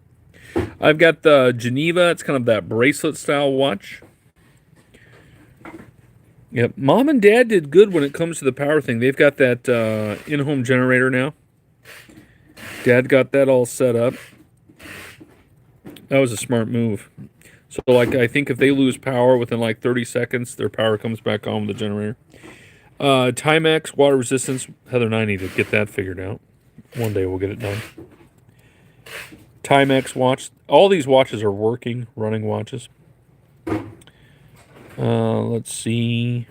I've got the Geneva. It's kind of that bracelet style watch. Yep. Mom and Dad did good when it comes to the power thing. They've got that in-home generator now. Dad got that all set up. That was a smart move. So, like, I think if they lose power within like 30 seconds, their power comes back on with the generator. Timex, water resistance. Heather and I need to get that figured out. One day we'll get it done. Timex watch. All these watches are working, running watches. Let's see.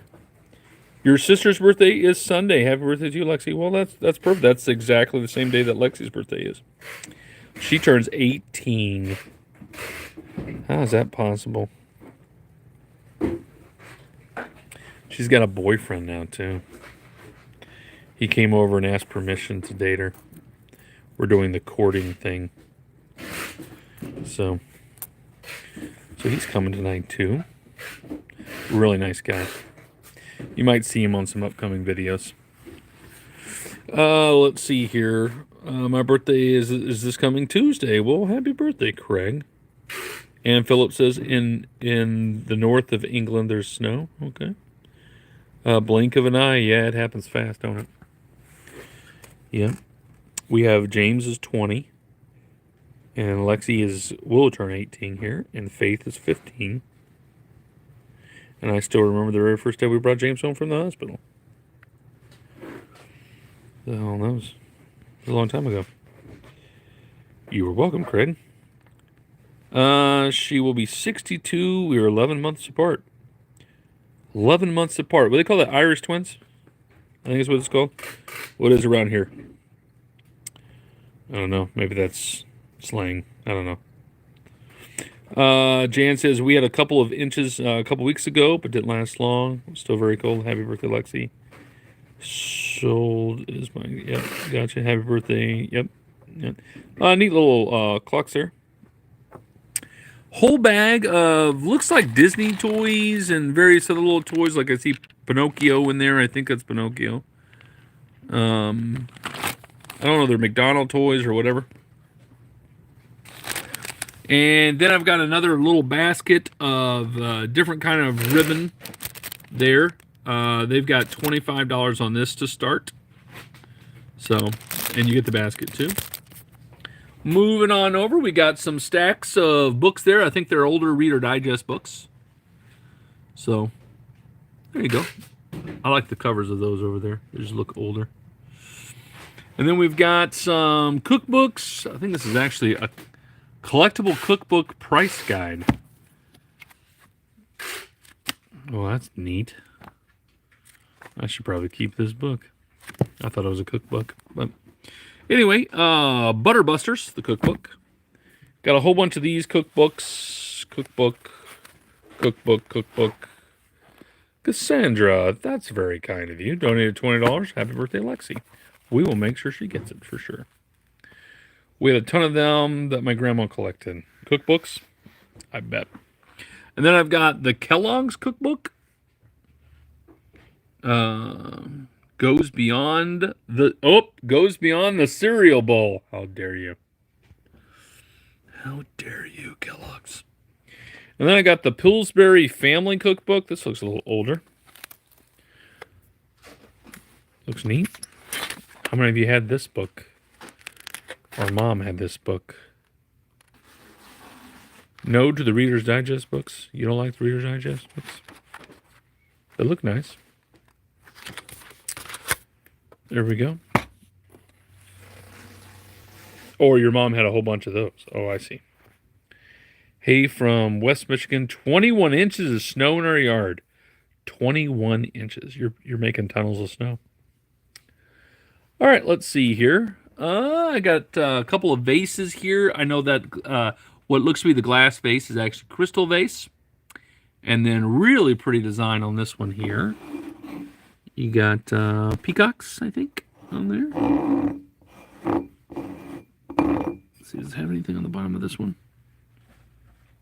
Your sister's birthday is Sunday. Happy birthday to you, Lexi. Well, that's perfect. That's exactly the same day that Lexi's birthday is. She turns 18. How is that possible? She's got a boyfriend now, too. He came over and asked permission to date her. We're doing the courting thing. So he's coming tonight, too. Really nice guy. You might see him on some upcoming videos. Let's see here. My birthday is this coming Tuesday. Well, happy birthday, Craig. And Philip says in the north of England there's snow. Okay. Blink of an eye. Yeah, it happens fast, don't it? Yeah. We have James is 20. And Lexi will turn 18 here. And Faith is 15. And I still remember the very first day we brought James home from the hospital. The hell knows? It was a long time ago. You were welcome, Craig. She will be 62. We are 11 months apart. 11 months apart. What do they call that? Irish twins? I think that's what it's called. What is around here? I don't know. Maybe that's slang. I don't know. Jan says, we had a couple of inches a couple weeks ago, but didn't last long. Still very cold. Happy birthday, Lexi. Sold is my... Yep, gotcha. Happy birthday. Yep. Neat little clocks there. Whole bag of, looks like Disney toys and various other little toys. Like I see Pinocchio in there. I think that's Pinocchio. I don't know. They're McDonald toys or whatever. And then I've got another little basket of different kind of ribbon there. They've got $25 on this to start. So, and you get the basket too. Moving on over, we got some stacks of books there. I think they're older Reader Digest books. So, there you go. I like the covers of those over there. They just look older. And then we've got some cookbooks. I think this is actually a collectible cookbook price guide. Well, that's neat. I should probably keep this book. I thought it was a cookbook. But anyway, Butter Busters, the cookbook. Got a whole bunch of these cookbooks. Cookbook. Cassandra, that's very kind of you. Donated $20. Happy birthday, Lexi. We will make sure she gets it for sure. We had a ton of them that my grandma collected. Cookbooks, I bet. And then I've got the Kellogg's cookbook. Goes beyond the cereal bowl. How dare you? How dare you, Kellogg's? And then I got the Pillsbury Family Cookbook. This looks a little older. Looks neat. How many of you had this book? Or Mom had this book? No to the Reader's Digest books? You don't like the Reader's Digest books? They look nice. There we go. Or your mom had a whole bunch of those. Oh, I see. Hey, from West Michigan, 21 inches of snow in our yard. 21 inches. You're making tunnels of snow. All right, let's see here. I got a couple of vases here. I know that what looks to be the glass vase is actually crystal vase. And then really pretty design on this one here. You got peacocks, I think, on there. Let's see, does it have anything on the bottom of this one?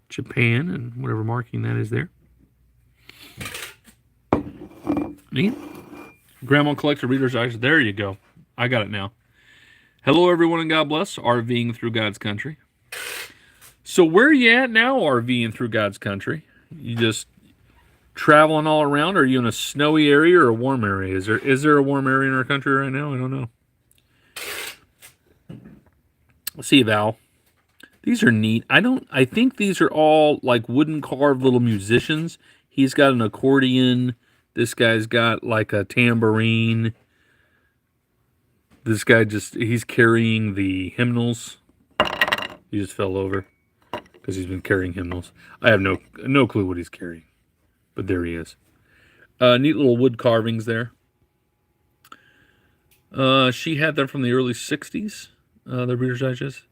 Japan and whatever marking that is there. Neat. Grandma collector Reader's Digest. There you go. I got it now. Hello, everyone, and God bless. RVing through God's country. So where are you at now, RVing through God's country? You just traveling all around? Are you in a snowy area or a warm area? Is there a warm area in our country right now? I don't know. Let's see, Val. These are neat. I think these are all like wooden carved little musicians. He's got an accordion. This guy's got like a tambourine. This guy he's carrying the hymnals. He just fell over because he's been carrying hymnals. I have no clue what he's carrying, but there he is. Neat little wood carvings there. She had them from the early 60s, the Reader's Digest.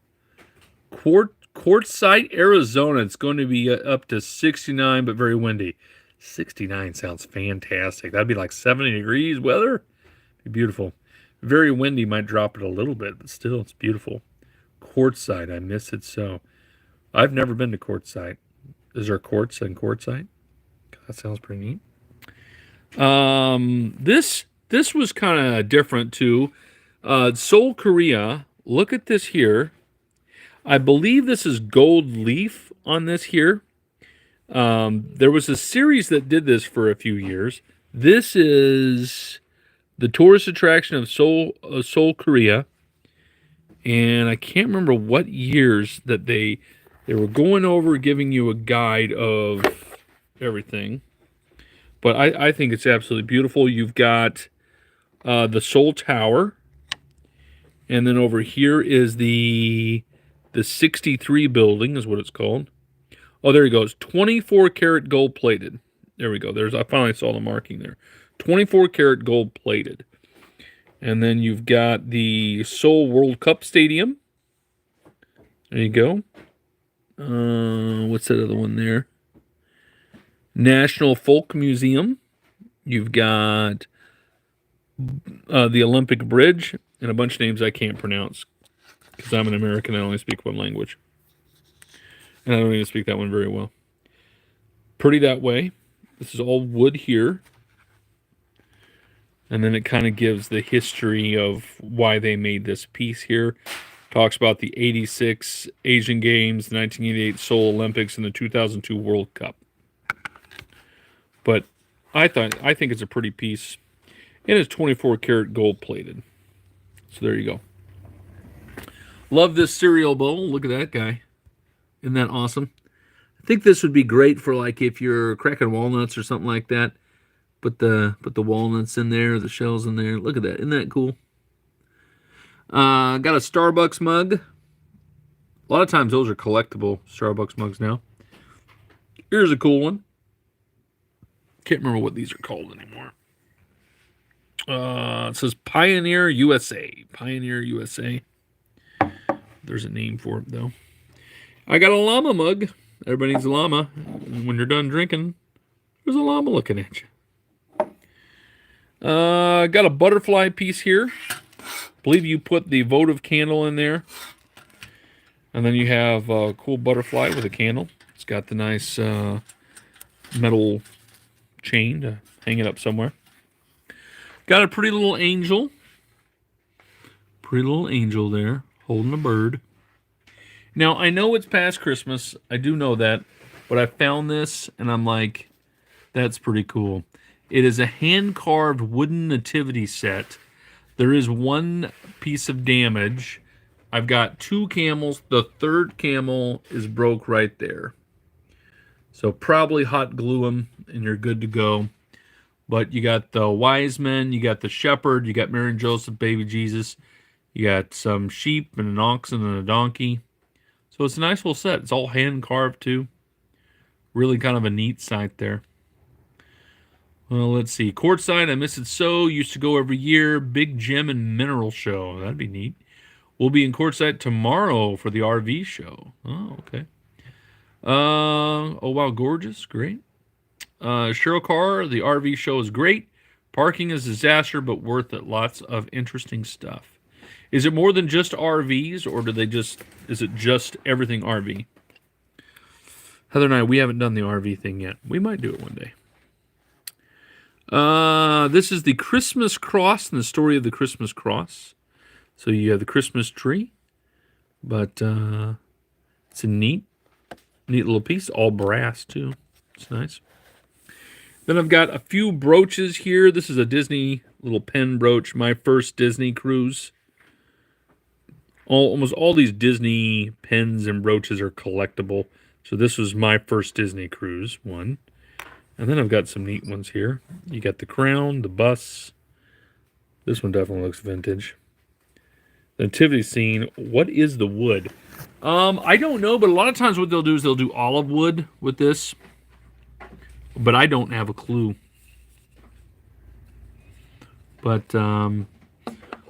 Quartzsite, Arizona. It's going to be up to 69, but very windy. 69 sounds fantastic. That'd be like 70 degrees weather. Be beautiful. Very windy, might drop it a little bit, but still, it's beautiful. Quartzsite, I miss it so. I've never been to Quartzsite. Is there quartz and quartzsite? That sounds pretty neat. This was kind of different too. Seoul, Korea. Look at this here. I believe this is gold leaf on this here. There was a series that did this for a few years. This is the tourist attraction of Seoul, Korea. And I can't remember what years that they were going over giving you a guide of everything. But I think it's absolutely beautiful. You've got the Seoul Tower. And then over here is the 63 building is what it's called. Oh, there he goes. 24 karat gold plated. There we go. I finally saw the marking there. 24 karat gold plated. And then you've got the Seoul World Cup Stadium. There you go. What's that other one there? National Folk Museum. You've got the Olympic Bridge and a bunch of names I can't pronounce because I'm an American. I only speak one language. And I don't even speak that one very well. Pretty that way. This is all wood here. And then it kind of gives the history of why they made this piece here. Talks about the 86 Asian Games, the 1988 Seoul Olympics, and the 2002 World Cup. But I think it's a pretty piece. And it's 24 karat gold plated. So there you go. Love this cereal bowl. Look at that guy. Isn't that awesome? I think this would be great for like if you're cracking walnuts or something like that. Put the walnuts in there, the shells in there. Look at that. Isn't that cool? Got a Starbucks mug. A lot of times those are collectible Starbucks mugs now. Here's a cool one. Can't remember what these are called anymore. It says Pioneer USA. Pioneer USA. There's a name for it, though. I got a llama mug. Everybody needs a llama. And when you're done drinking, there's a llama looking at you. Got a butterfly piece here. Believe you put the votive candle in there. And then you have a cool butterfly with a candle. It's got the nice metal chain to hang it up somewhere. Got a pretty little angel. Pretty little angel there, holding a bird. Now, I know it's past Christmas. I do know that. But I found this, and I'm like, that's pretty cool. It is a hand-carved wooden nativity set. There is one piece of damage. I've got 2 camels. The 3rd camel is broke right there. So probably hot glue them, and you're good to go. But you got the wise men, you got the shepherd, you got Mary and Joseph, baby Jesus. You got some sheep and an oxen and a donkey. So it's a nice little set. It's all hand-carved, too. Really kind of a neat sight there. Well, let's see. Courtside, I Miss It So. Used to go every year. Big Gem and Mineral Show. That'd be neat. We'll be in Courtside tomorrow for the RV show. Oh, okay. Oh, wow, gorgeous. Great. Cheryl Carr, the RV show is great. Parking is a disaster, but worth it. Lots of interesting stuff. Is it more than just RVs, or is it just everything RV? Heather and I, we haven't done the RV thing yet. We might do it one day. This is the Christmas cross and the story of the Christmas cross. So you have the Christmas tree, but it's a neat little piece, all brass too. It's nice. Then I've got a few brooches here. This is a Disney little pen brooch, my first Disney cruise. Almost all these Disney pens and brooches are collectible. So this was my first Disney cruise one. And then I've got some neat ones here. You got the crown, the bus. This one definitely looks vintage. The nativity scene. What is the wood? I don't know, but a lot of times what they'll do is they'll do olive wood with this. But I don't have a clue. But a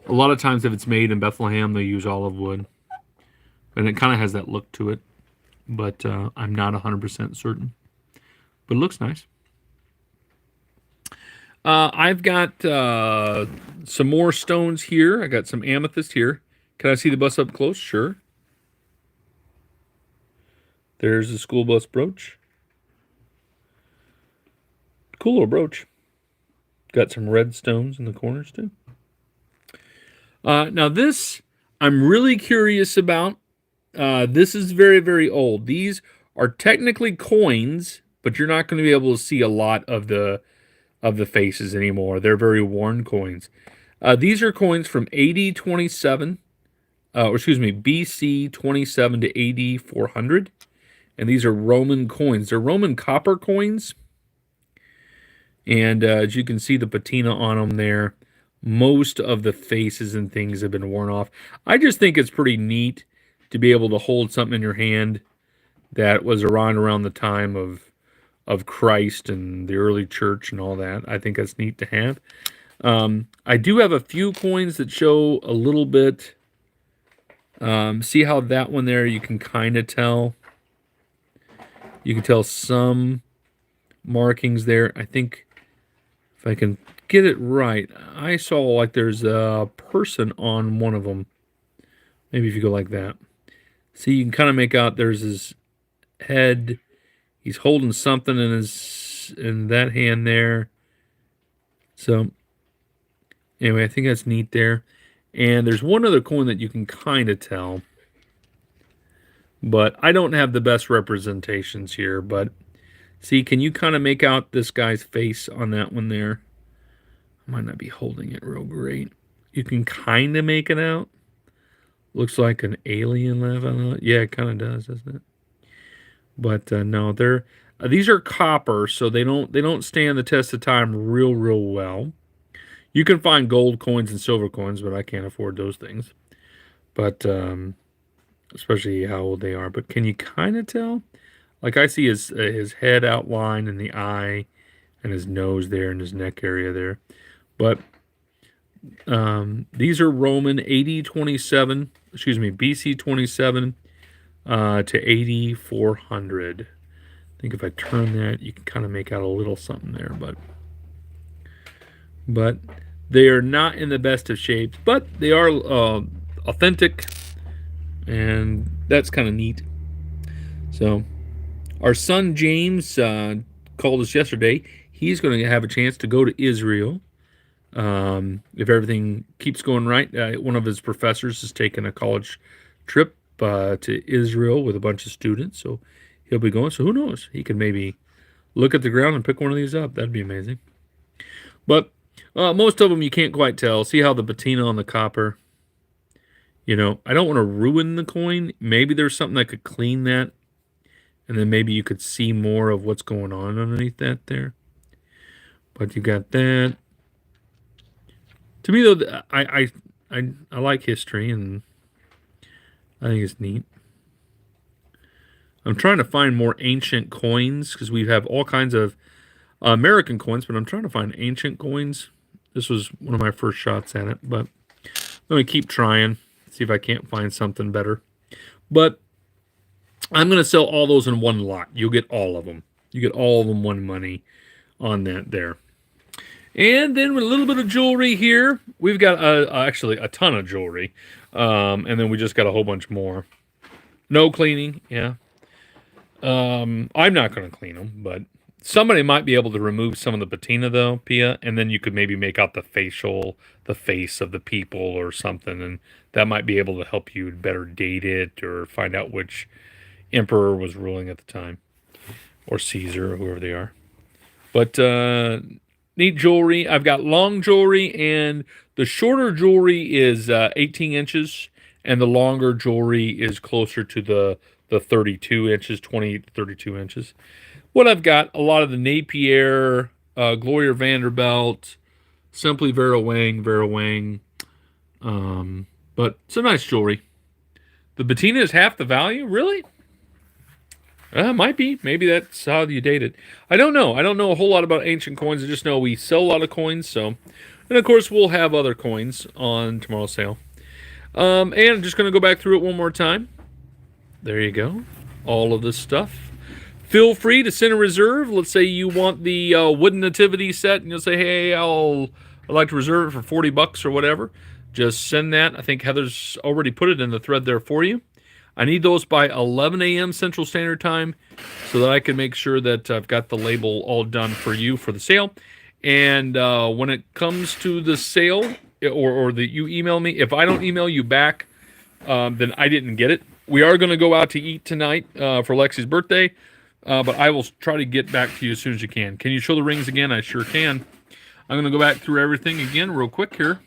lot of times if it's made in Bethlehem, they use olive wood. And it kind of has that look to it. But I'm not 100% certain. But it looks nice. I've got some more stones here. I got some amethyst here. Can I see the bus up close? Sure. There's the school bus brooch. Cool little brooch. Got some red stones in the corners too. Now this, I'm really curious about. This is very, very old. These are technically coins, but you're not going to be able to see a lot of the faces anymore. They're very worn coins. These are coins from AD 27, BC 27 to AD 400. And these are Roman coins. They're Roman copper coins. And as you can see the patina on them there, most of the faces and things have been worn off. I just think it's pretty neat to be able to hold something in your hand that was around the time of Christ and the early church and all that. I think that's neat to have. I do have a few coins that show a little bit. See how that one there, you can kind of tell. You can tell some markings there. I think if I can get it right, I saw like there's a person on one of them. Maybe if you go like that. See, you can kind of make out there's his head. He's holding something in that hand there. So, anyway, I think that's neat there. And there's one other coin that you can kind of tell. But I don't have the best representations here. But see, can you kind of make out this guy's face on that one there? I might not be holding it real great. You can kind of make it out. Looks like an alien laugh on it. Yeah, it kind of does, doesn't it? But no, they're these are copper, so they don't stand the test of time real well. You can find gold coins and silver coins, but I can't afford those things. But especially how old they are. But can you kind of tell? Like I see his head outline and the eye, and his nose there and his neck area there. But these are Roman AD 27, excuse me, BC 27 to 8400. I think if I turn that, you can kind of make out a little something there, but they are not in the best of shapes, but they are authentic, and that's kind of neat. So our son James called us yesterday. He's going to have a chance to go to Israel if everything keeps going right. One of his professors is taking a college trip to Israel with a bunch of students, so he'll be going. So who knows? He could maybe look at the ground and pick one of these up. That'd be amazing. But most of them you can't quite tell. See how the patina on the copper? You know, I don't want to ruin the coin. Maybe there's something that could clean that, and then maybe you could see more of what's going on underneath that there. But you got that. To me, though, I like history, and I think it's neat. I'm trying to find more ancient coins because we have all kinds of American coins, but I'm trying to find ancient coins. This was one of my first shots at it, but I'm going to keep trying, see if I can't find something better. But I'm going to sell all those in one lot. You'll get all of them. You get all of them one money on that there. And then with a little bit of jewelry here, we've got actually a ton of jewelry. And then we just got a whole bunch more. No cleaning, yeah. I'm not going to clean them, but somebody might be able to remove some of the patina, though, Pia, and then you could maybe make out the face of the people or something, and that might be able to help you better date it or find out which emperor was ruling at the time, or Caesar, or whoever they are. But neat jewelry. I've got long jewelry, and the shorter jewelry is 18 inches, and the longer jewelry is closer to the 32 inches, 28 to 32 inches. What I've got, a lot of the Napier, Gloria Vanderbilt, Simply Vera Wang. But some nice jewelry. The patina is half the value? Really? Might be. Maybe that's how you date it. I don't know. I don't know a whole lot about ancient coins. I just know we sell a lot of coins. So, and of course, we'll have other coins on tomorrow's sale. And I'm just going to go back through it one more time. There you go. All of this stuff. Feel free to send a reserve. Let's say you want the wooden nativity set, and you'll say, "Hey, I'd like to reserve it for $40 or whatever." Just send that. I think Heather's already put it in the thread there for you. I need those by 11 a.m. Central Standard Time so that I can make sure that I've got the label all done for you for the sale. And when it comes to the sale, or that you email me, if I don't email you back, then I didn't get it. We are going to go out to eat tonight for Lexi's birthday, but I will try to get back to you as soon as you can. Can you show the rings again? I sure can. I'm going to go back through everything again real quick here.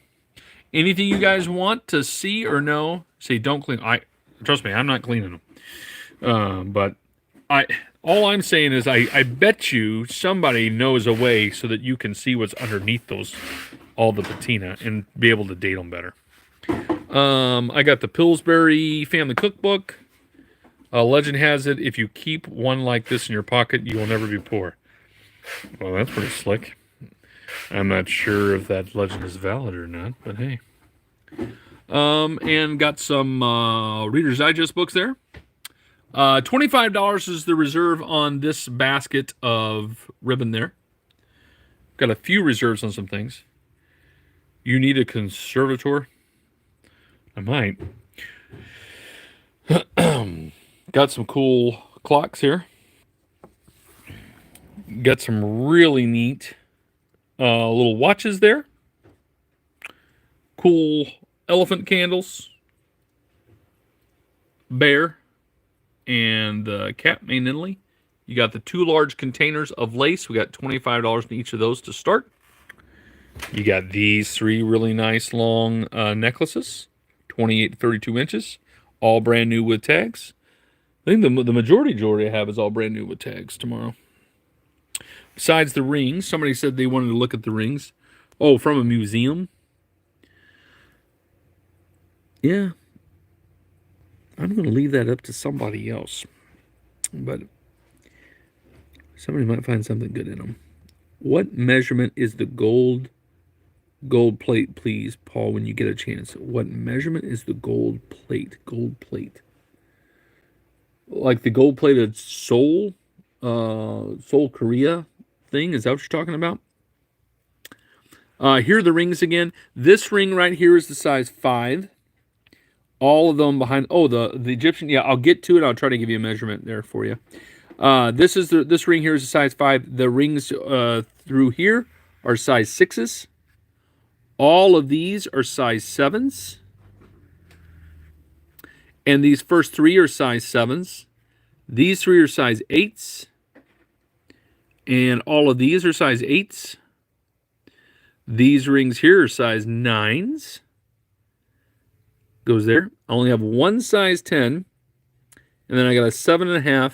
Anything you guys want to see or know, say don't clean. Trust me, I'm not cleaning them. But all I'm saying is I bet you somebody knows a way so that you can see what's underneath all the patina and be able to date them better. I got the Pillsbury Family Cookbook. Legend has it, if you keep one like this in your pocket, you will never be poor. Well, that's pretty slick. I'm not sure if that legend is valid or not, but hey. And got some Reader's Digest books there. $25 is the reserve on this basket of ribbon there. Got a few reserves on some things. You need a conservator? I might. Got some cool clocks here. Got some really neat little watches there. Cool elephant candles, bear, and cat made in Italy. You got the 2 large containers of lace. We got $25 in each of those to start. You got these 3 really nice long necklaces, 28 to 32 inches, all brand new with tags. I think the majority I have is all brand new with tags tomorrow. Besides the rings, somebody said they wanted to look at the rings. Oh, from a museum? Yeah. I'm going to leave that up to somebody else. But somebody might find something good in them. What measurement is the gold plate, please, Paul, when you get a chance? What measurement is the gold plate? Gold plate. Like the gold-plated Seoul Korea thing? Is that what you're talking about? Here are the rings again. This ring right here is the size 5. All of them behind. Oh, the Egyptian. Yeah, I'll get to it. I'll try to give you a measurement there for you. This ring here is a size 5. The rings through here are size 6s. All of these are size 7s. And these first 3 are size 7s. These 3 are size 8s. And all of these are size 8s. These rings here are size 9s. Goes there. I only have one size 10. And then I got a 7.5.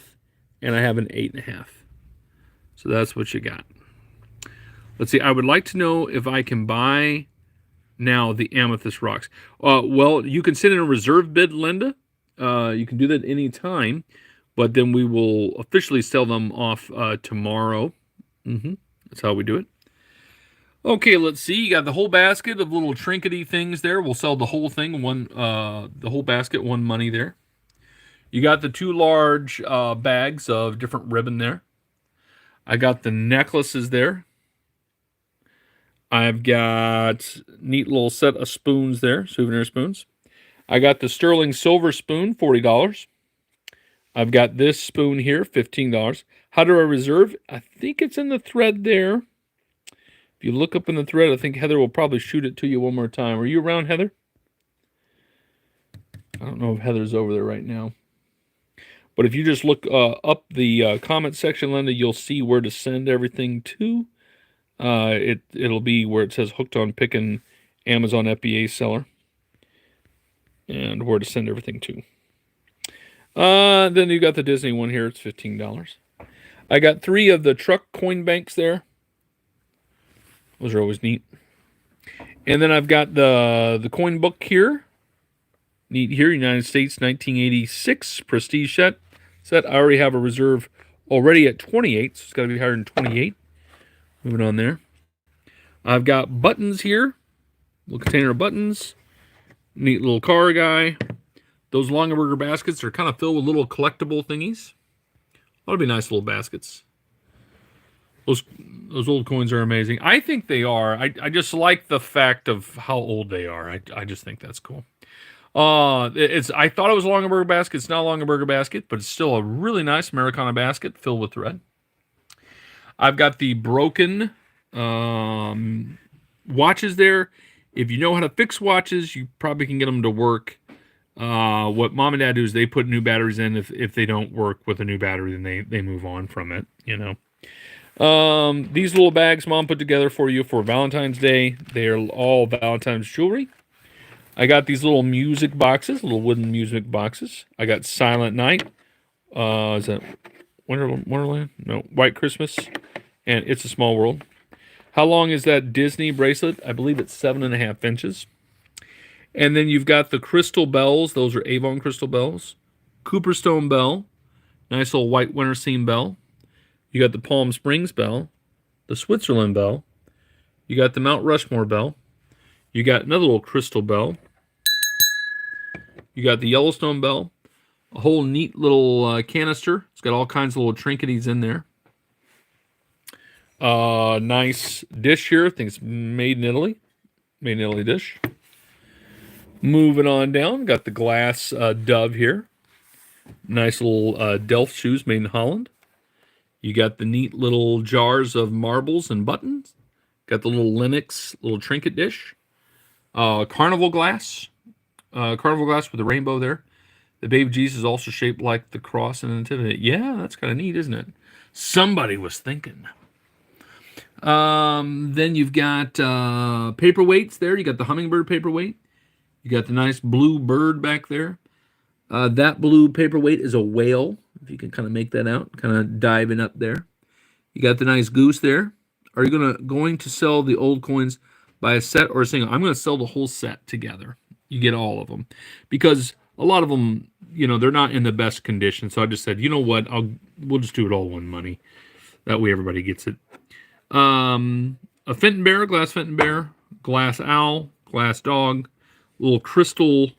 And I have an 8.5. So that's what you got. Let's see. I would like to know if I can buy now the amethyst rocks. Well, you can send in a reserve bid, Linda. You can do that any time, but then we will officially sell them off tomorrow. That's how we do it. Okay, let's see. You got the whole basket of little trinkety things there. We'll sell the whole thing, the whole basket, one money there. You got the 2 large bags of different ribbon there. I got the necklaces there. I've got neat little set of spoons there, souvenir spoons. I got the sterling silver spoon, $40. I've got this spoon here, $15. How do I reserve? I think it's in the thread there. If you look up in the thread, I think Heather will probably shoot it to you one more time. Are you around, Heather? I don't know if Heather's over there right now. But if you just look up the comment section, Linda, you'll see where to send everything to. It'll be where it says Hookedonpickin Amazon FBA seller. And where to send everything to. Then you got the Disney one here. It's $15. I got 3 of the truck coin banks there. Those are always neat. And then I've got the coin book here. Neat here, United States 1986 Prestige set. I already have a reserve already at 28, so it's got to be higher than 28. Moving on there. I've got buttons here. Little container of buttons. Neat little car guy. Those Longaberger baskets are kind of filled with little collectible thingies. That'll be nice little baskets. Those old coins are amazing. I think they are. I just like the fact of how old they are. I just think that's cool. I thought it was a Longaberger basket. It's not a Longaberger basket, but it's still a really nice Americana basket filled with thread. I've got the broken watches there. If you know how to fix watches, you probably can get them to work. What Mom and Dad do is they put new batteries in. If they don't work with a new battery, then they move on from it, you know. These little bags Mom put together for you for Valentine's Day. They are all Valentine's jewelry. I got these little music boxes, little wooden music boxes. I got Silent Night. Is that Wonderland? No, White Christmas. And It's a Small World. How long is that Disney bracelet? I believe it's 7.5 inches. And then you've got the crystal bells. Those are Avon crystal bells. Cooperstone bell. Nice little white winter seam bell. You got the Palm Springs bell. The Switzerland bell. You got the Mount Rushmore bell. You got another little crystal bell. You got the Yellowstone bell. A whole neat little canister. It's got all kinds of little trinkets in there. Nice dish here. I think it's made in Italy. Made in Italy dish. Moving on down. Got the glass dove here. Nice little Delft shoes made in Holland. You got the neat little jars of marbles and buttons. Got the little Linux little trinket dish. Carnival glass. Carnival glass with a rainbow there. The baby Jesus is also shaped like the cross and the nativity. Yeah, that's kind of neat, isn't it? Somebody was thinking. Then you've got paperweights there. You got the hummingbird paperweight. You got the nice blue bird back there. That blue paperweight is a whale. If you can kind of make that out, kind of diving up there. You got the nice goose there. Are you going to sell the old coins by a set or a single? I'm going to sell the whole set together. You get all of them, because a lot of them, they're not in the best condition. So I just said, you know what? We'll just do it all one money. That way everybody gets it. A Fenton bear, glass Fenton bear, glass owl, glass dog, little crystal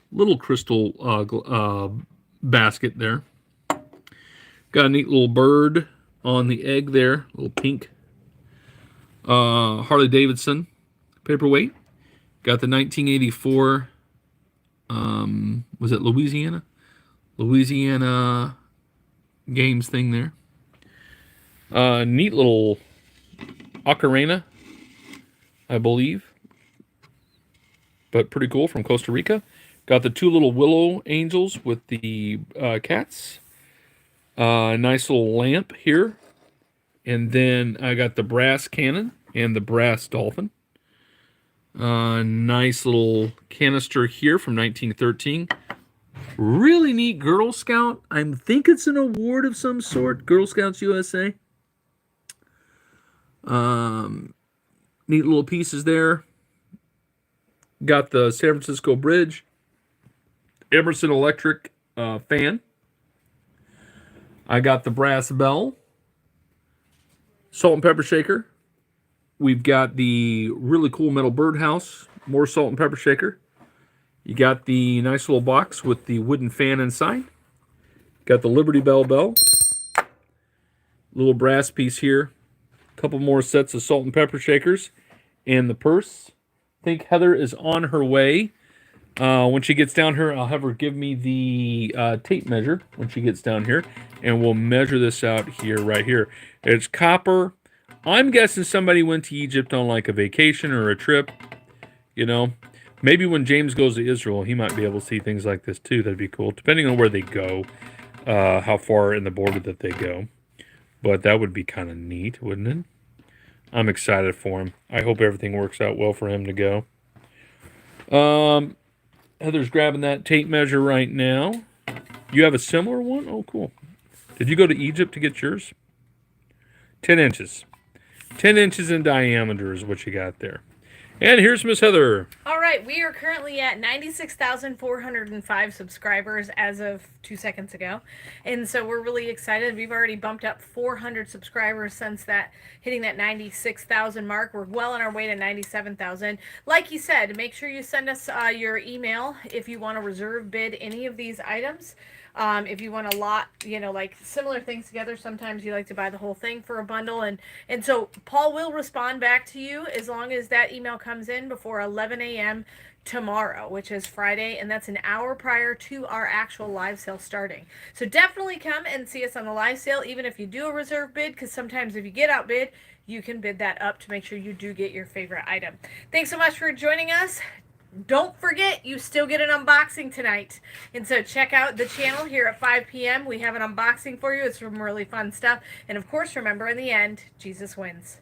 basket there. Got a neat little bird on the egg there, little pink. Harley Davidson paperweight. Got the 1984. Was it Louisiana games thing there. Neat little ocarina, I believe, but pretty cool, from Costa Rica. Got the two little willow angels with the cats. Nice little lamp here. And then I got the brass cannon and the brass dolphin. Nice little canister here from 1913. Really neat Girl Scout. I think it's an award of some sort. Girl Scouts USA. Neat little pieces there. Got the San Francisco Bridge. Emerson Electric fan. I got the brass bell. Salt and pepper shaker. We've got the really cool metal birdhouse. More salt and pepper shaker. You got the nice little box with the wooden fan inside. Got the Liberty Bell bell. Little brass piece here. Couple more sets of salt and pepper shakers. And the purse. I think Heather is on her way. When she gets down here, I'll have her give me the tape measure when she gets down here. And we'll measure this out here, right here. It's copper. I'm guessing somebody went to Egypt on like a vacation or a trip. Maybe when James goes to Israel, he might be able to see things like this too. That'd be cool, depending on where they go, how far in the border that they go. But that would be kind of neat, wouldn't it? I'm excited for him. I hope everything works out well for him to go. Heather's grabbing that tape measure right now. You have a similar one? Oh, cool. Did you go to Egypt to get yours? 10 inches. 10 inches in diameter is what you got there. And here's Miss Heather. All right, we are currently at 96,405 subscribers as of 2 seconds ago. And so we're really excited. We've already bumped up 400 subscribers since hitting that 96,000 mark. We're well on our way to 97,000. Like you said, make sure you send us your email if you want to reserve bid any of these items. If you want a lot, like similar things together, sometimes you like to buy the whole thing for a bundle. And so Paul will respond back to you as long as that email comes in before 11 a.m. tomorrow, which is Friday. And that's an hour prior to our actual live sale starting. So definitely come and see us on the live sale, even if you do a reserve bid, because sometimes if you get outbid, you can bid that up to make sure you do get your favorite item. Thanks so much for joining us. Don't forget, you still get an unboxing tonight. And so check out the channel here at 5 p.m. We have an unboxing for you. It's some really fun stuff. And of course, remember, in the end, Jesus wins.